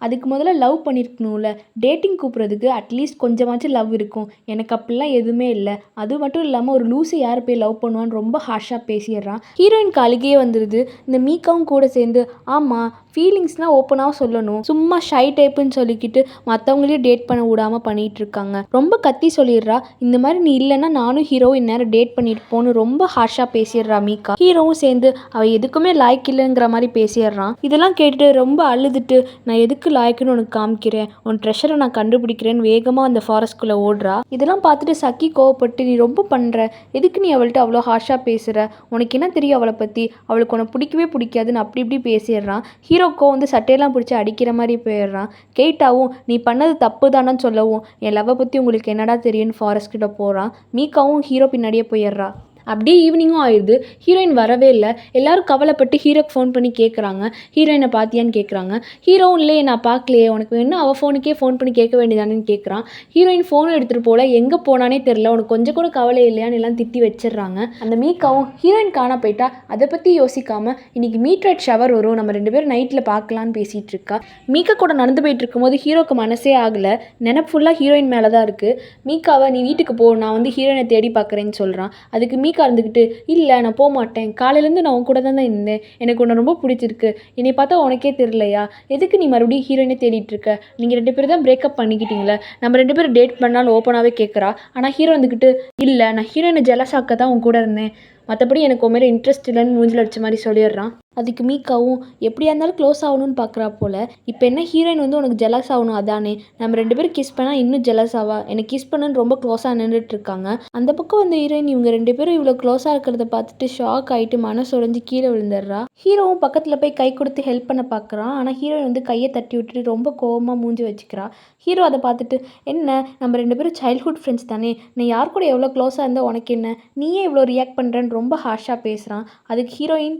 A: அதுக்கு முதல்ல லவ் பண்ணியிருக்கணும்ல, டேட்டிங் கூப்பிட்றதுக்கு அட்லீஸ்ட் கொஞ்சமாச்சும் லவ் இருக்கும், எனக்கு அப்படிலாம் எதுவுமே இல்லை, அது மட்டும் இல்லாமல் ஒரு லூஸு யார் போய் லவ் பண்ணுவான்னு ரொம்ப ஹார்ஷாக பேசிடுறான். ஹீரோயினுக்கு அழுகையே வந்துடுது. இந்த மீக்காவும் கூட சேர்ந்து, ஆமாம் ஃபீலிங்ஸ்னால் ஓப்பனாக சொல்லணும், சும்மா ஷை டைப்புன்னு சொல்லிக்கிட்டு மற்றவங்களையும் டேட் பண்ண விடாமல் பண்ணிகிட்டு இருக்காங்க. ரொம்ப கத்தி சொல்லிடுறா, இந்த மாதிரி நீ இல்லைன்னா நானும் ஹீரோவும் இந்நேரம் டேட் பண்ணிட்டு போன்னு ரொம்ப ஹார்ஷாக பேசிடுறா மீக்கா. ஹீரோவும் சேர்ந்து அவள் எதுக்குமே லாய்க்கு இல்லைங்கிற மாதிரி பேசிடுறான். இதெல்லாம் கேட்டுட்டு ரொம்ப அழுதுட்டு, நான் எதுக்கு லாய்க்குன்னு உனக்கு காமிக்கிறேன், உன் ட்ரெஷரை நான் கண்டுபிடிக்கிறேன்னு வேகமாக அந்த ஃபாரஸ்ட்குள்ளே ஓடுறா. இதெல்லாம் பார்த்துட்டு சக்கி கோவப்பட்டு, நீ ரொம்ப பண்ணுற, எதுக்கு நீ அவள்கிட்ட அவ்வளோ ஹார்ஷாக பேசுகிற, உனக்கு என்ன தெரியும் அவளை பற்றி, அவளுக்கு உனக்கு பிடிக்கவே பிடிக்காதுன்னு அப்படி இப்படி பேசிடுறான். ஹீரோக்கோ வந்து சட்டையெல்லாம் பிடிச்சி அடிக்கிற மாதிரி போயிடுறான். கேட்டாவும் நீ பண்ணது தப்பு தானன்னு சொல்லவும், என் லவ்வை பற்றி உங்களுக்கு என்னடா தெரியும்னு ஃபாரஸ்ட் கிட்ட போகிறான். மீக்காவும் ஹீரோ பின்னாடியே போயிடுறா. அப்படியே ஈவினிங்கும் ஆயிடுது. ஹீரோயின் வரவே இல்லை. எல்லாரும் கவலைப்பட்டு ஹீரோக்கு ஃபோன் பண்ணி கேட்குறாங்க, ஹீரோயினை பார்த்தியான்னு கேட்குறாங்க. ஹீரோவும் இல்லையே, நான் பார்க்கலையே, உனக்கு வேணும் அவள் ஃபோனுக்கே ஃபோன் பண்ணி கேட்க வேண்டியதானேன்னு கேட்குறான். ஹீரோயின் ஃபோனை எடுத்துகிட்டு போல, எங்கே போனானே தெரில, உனக்கு கொஞ்சம் கூட கவலை இல்லையான்னு எல்லாம் திட்டி வச்சிடுறாங்க. அந்த மீக்காவும் ஹீரோயின் காணா போயிட்டா, அதை பற்றி யோசிக்காமல் இன்றைக்கி மீட்ரைட் ஷவர் வரும், நம்ம 2 பேரும் நைட்டில் பார்க்கலான்னு பேசிகிட்டு இருக்கா. மீக்கா கூட நடந்து போயிட்டு இருக்கும்போது ஹீரோக்கு மனசே ஆகலை, நினப்பு ஃபுல்லாக ஹீரோயின் மேலே தான் இருக்குது. மீக்காவை நீ வீட்டுக்கு போ, நான் வந்து ஹீரோயினை தேடி பார்க்குறேன்னு சொல்கிறான். அதுக்கு மீக்கா இருந்துக்கிட்டு, இல்லை நான் போக மாட்டேன், காலையிலேருந்து நான் உன் கூட தான் இருந்தேன், எனக்கு உன்னை ரொம்ப பிடிச்சிருக்கு, என்னை பார்த்தா உனக்கே தெரியலையா, எதுக்கு நீ மறுபடியும் ஹீரோயினே தேடிட்டு இருக்க, நீங்கள் 2 பேரும் தான் பிரேக்கப் பண்ணிக்கிட்டீங்களே, நம்ம 2 பேரும் டேட் பண்ணாலும் ஓப்பனாகவே கேட்குறா. ஆனால் ஹீரோ இருந்துக்கிட்டு, இல்லை நான் ஹீரோயினை ஜெலஸாக்க தான் உன் கூட இருந்தேன், மற்றபடி எனக்கு உன் மேலே இன்ட்ரெஸ்ட் இல்லைன்னு மூஞ்சில் அடிச்ச மாதிரி சொல்லிடுறான். அதுக்கு மீக்காவும் எப்படியா இருந்தாலும் க்ளோஸ் ஆகணும்னு பார்க்குறா போல். இப்போ என்ன ஹீரோயின் வந்து உனக்கு ஜெலஸ் ஆகணும் அதானே, நம்ம 2 பேரும் கிஸ் பண்ணால் இன்னும் ஜெலஸ் ஆவா, எனக்கு கிஸ் பண்ணுன்னு ரொம்ப க்ளோஸாக நின்றுட்டு இருக்காங்க. அந்த பக்கம் வந்து ஹீரோயின் இவங்க 2 பேரும் இவ்வளோ க்ளோஸாக இருக்கிறத பார்த்துட்டு ஷாக் ஆகிட்டு மனசு உடைஞ்சு கீழே விழுந்துடுறா. ஹீரோவும் பக்கத்தில் போய் கை கொடுத்து ஹெல்ப் பண்ண பார்க்குறான். ஆனால் ஹீரோயின் வந்து கையை தட்டி விட்டுட்டு ரொம்ப கோவமாக மூஞ்சி வச்சுக்கிறா. ஹீரோ அதை பார்த்துட்டு, என்ன நம்ம 2 பேரும் சைல்ட்ஹுட் ஃப்ரெண்ட்ஸ் தானே, நீ யார் கூட எவ்வளோ க்ளோஸாக இருந்தால் உனக்கு என்ன, நீயே இவ்வளோ ரியாக்ட் பண்ணுறேன்னு ரொம்ப ஹார்ஷாக பேசுகிறான். அதுக்கு ஹீரோயின்,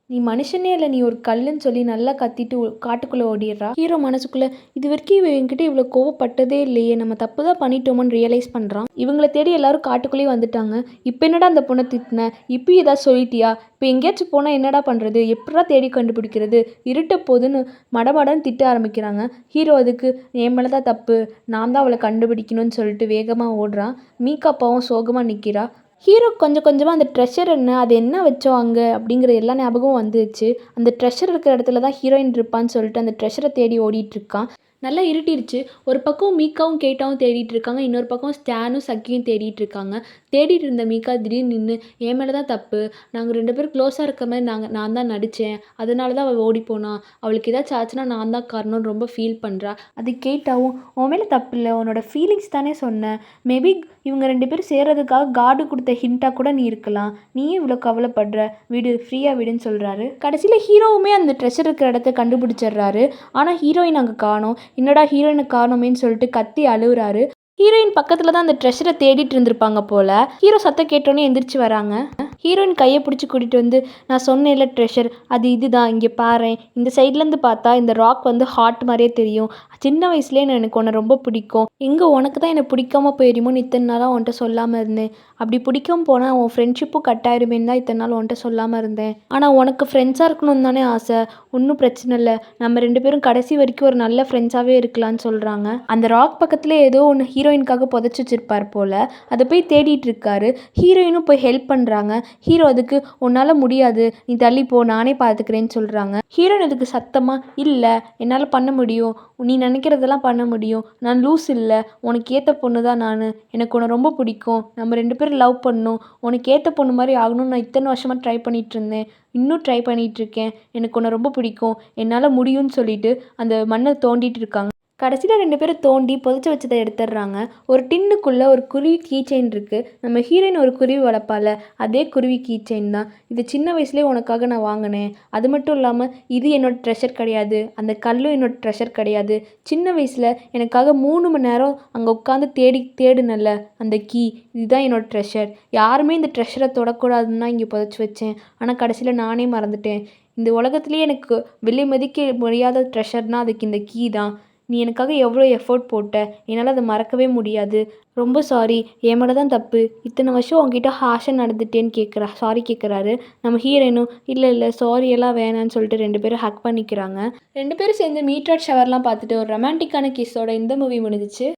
A: நீ மனுஷனே இல்லை, நீ ஒரு கல்லுன்னு சொல்லி நல்லா கத்திட்டு காட்டுக்குள்ளே ஓடிடுறா. ஹீரோ மனசுக்குள்ளே, இது வரைக்கும் இவங்கிட்ட இவ்வளோ கோவப்பட்டதே இல்லையே, நம்ம தப்பு தான் பண்ணிட்டோமோன்னு ரியலைஸ் பண்ணுறான். இவங்களை தேடி எல்லாரும் காட்டுக்குள்ளேயே வந்துட்டாங்க. இப்போ என்னடா அந்த பொண்ணை திட்டின, இப்போ ஏதாவது சொல்லிட்டியா, இப்போ எங்கேயாச்சும் போனால் என்னடா பண்ணுறது, எப்படா தேடி கண்டுபிடிக்கிறது, இருட்ட போதுன்னு மடமடன்னு திட்ட ஆரம்பிக்கிறாங்க. ஹீரோ அதுக்கு, என் மேலே தான் தப்பு, நான் தான் அவளை கண்டுபிடிக்கணும்னு சொல்லிட்டு வேகமாக ஓடுறான். மீக்கா அப்பாவும் சோகமாக நிற்கிறா. ஹீரோ கொஞ்சம் கொஞ்சமாக அந்த ட்ரெஷர் என்ன, அது என்ன வச்சோம் அங்கே அப்படிங்கிற எல்லா ஞாபகமும் வந்துச்சு. அந்த ட்ரெஷர் இருக்கிற இடத்துல தான் ஹீரோயின் இருப்பான்னு சொல்லிட்டு அந்த ட்ரெஷரை தேடி ஓடிட்டுருக்கான். நல்லா இருட்டிருச்சு. ஒரு பக்கம் மீக்காவும் கேட்டாவும் தேடிட்டு இருக்காங்க, இன்னொரு பக்கம் ஸ்டானும் சக்கியும் தேடிட்டு இருக்காங்க. தேடிட்டு இருந்த மீக்கா திடீர்னு நின்று, என் மேலே தான் தப்பு, நாங்கள் 2 பேரும் க்ளோஸாக இருக்க மாதிரி நான் தான் நடித்தேன், அதனால தான் அவள் ஓடி போனா, அவளுக்கு ஏதாச்சும் ஆச்சுன்னா நான் தான் காரணம்னு ரொம்ப ஃபீல் பண்ணுறா. அது கேட்டாவும், உன் மேலே தப்பு இல்லை, உன்னோட ஃபீலிங்ஸ் தானே சொன்னேன், மேபி இவங்க 2 பேரும் சேர்றதுக்காக காடு கொடுத்த ஹிண்ட்டாக கூட நீ இருக்கலாம், நீயே இவ்வளோ கவலைப்படுற, விடு, ஃப்ரீயாக விடுன்னு சொல்கிறாரு. கடைசியில் ஹீரோவுமே அந்த ட்ரெஷர் இருக்கிற இடத்த கண்டுபிடிச்சிடுறாரு. ஆனால் ஹீரோயின் அங்கே காணோம். என்னடா ஹீரோயினுக்கு காணோமேன்னு சொல்லிட்டு கத்தி அழுகுறாரு. ஹீரோயின் பக்கத்தில் தான் அந்த ட்ரெஷரை தேடிட்டு இருந்திருப்பாங்க போல். ஹீரோ சத்தம் கேட்டோன்னே எந்திரிச்சு வராங்க. ஹீரோயின் கையை பிடிச்சி கூட்டிகிட்டு வந்து, நான் சொன்னேன்ல ட்ரெஷர், அது இதுதான், இங்கே பாரேன், இந்த சைட்லேருந்து பார்த்தா இந்த ராக் வந்து ஹார்ட் மாதிரியே தெரியும். சின்ன வயசுலேயே எனக்கு உன்னை ரொம்ப பிடிக்கும். எங்கே உனக்கு தான் என்னை பிடிக்காம போயிடுமோன்னு இத்தனை நாளாக உன்கிட்ட சொல்லாமல் இருந்தேன். அப்படி பிடிக்காம போனால் உன் ஃப்ரெண்ட்ஷிப்பும் கட் ஆயிருமேன்னு தான் இத்தனை நாள் உன்கிட்ட சொல்லாமல் இருந்தேன். ஆனால் உனக்கு ஃப்ரெண்ட்ஸாக இருக்கணும்னு தானே ஆசை. ஒன்றும் பிரச்சனை இல்லை, நம்ம 2 பேரும் கடைசி வரைக்கும் ஒரு நல்ல ஃப்ரெண்ட்ஸாகவே இருக்கலாம்னு சொல்கிறாங்க. அந்த ராக் பக்கத்தில் ஏதோ ஒன்று ஹீரோயினுக்காக புதைச்சி வச்சிருப்பார் போல். அதை போய் தேடிட்டு இருக்காரு. ஹீரோயினும் போய் ஹெல்ப் பண்ணுறாங்க. ஹீரோ அதுக்கு உன்னால் முடியாது, நீ தள்ளிப்போ, நானே பார்த்துக்கிறேன்னு சொல்கிறாங்க. ஹீரோயின் அதுக்கு சத்தமாக, இல்லை என்னால் பண்ண முடியும், நீ நினைக்கிறதெல்லாம் பண்ண முடியும், நான் லூஸ் இல்லை, உனக்கு ஏற்ற பொண்ணு தான் நான், எனக்கு உன்னை ரொம்ப பிடிக்கும், நம்ம 2 பேரும் லவ் பண்ணணும், உனக்கு ஏற்ற பொண்ணு மாதிரி ஆகணும்னு நான் இத்தனை வருஷமாக ட்ரை பண்ணிகிட்டு இருந்தேன், இன்னும் ட்ரை பண்ணிகிட்ருக்கேன், எனக்கு உன்னை ரொம்ப பிடிக்கும், என்னால் முடியும்னு சொல்லிட்டு அந்த மண்ணை தோண்டிட்டு இருக்காங்க. கடைசியில் 2 பேரும் தோண்டி புதைச்சி வச்சதை எடுத்துடுறாங்க. ஒரு டின்னுக்குள்ளே ஒரு குருவி கீ செயின் இருக்குது. நம்ம ஹீரோயின் ஒரு குருவி வளர்ப்பால, அதே குருவி கீ செயின் தான். இது சின்ன வயசுலேயே உனக்காக நான் வாங்கினேன். அது மட்டும் இல்லாமல் இது என்னோட ட்ரெஷர் கிடையாது, அந்த கல்லும் என்னோட ட்ரெஷர் கிடையாது. சின்ன வயசில் எனக்காக 3 மணி நேரம் அங்கே உட்காந்து தேடுனல்ல அந்த கீ, இதுதான் என்னோட ட்ரெஷர். யாருமே இந்த ட்ரெஷரை தொடக்கூடாதுன்னு தான் இங்கே புதைச்சி வச்சேன். ஆனால் கடைசியில் நானே மறந்துட்டேன். இந்த உலகத்துலேயே எனக்கு விலை மதிக்க முடியாத ட்ரெஷர்னால் அதுக்கு இந்த கீ தான். நீ எனக்காக எவ்வளோ எஃபோர்ட் போட்ட, என்னால் அதை மறக்கவே முடியாது. ரொம்ப சாரி, என் மேலே தான் தப்பு. இத்தனை வருஷம் உங்ககிட்ட ஹாஷாக நடந்துட்டேன்னு சாரி கேட்குறாரு. நம்ம ஹீரோயினும் இல்லை இல்லை சாரி எல்லாம் வேணான்னு சொல்லிட்டு 2 பேரும் ஹக் பண்ணிக்கிறாங்க. 2 பேரும் சேர்ந்து மீட் அவுட் ஷவர்லாம் பார்த்துட்டு ஒரு ரொமான்டிக்கான கிஸ்ஸோட இந்த மூவி முடிஞ்சிச்சு.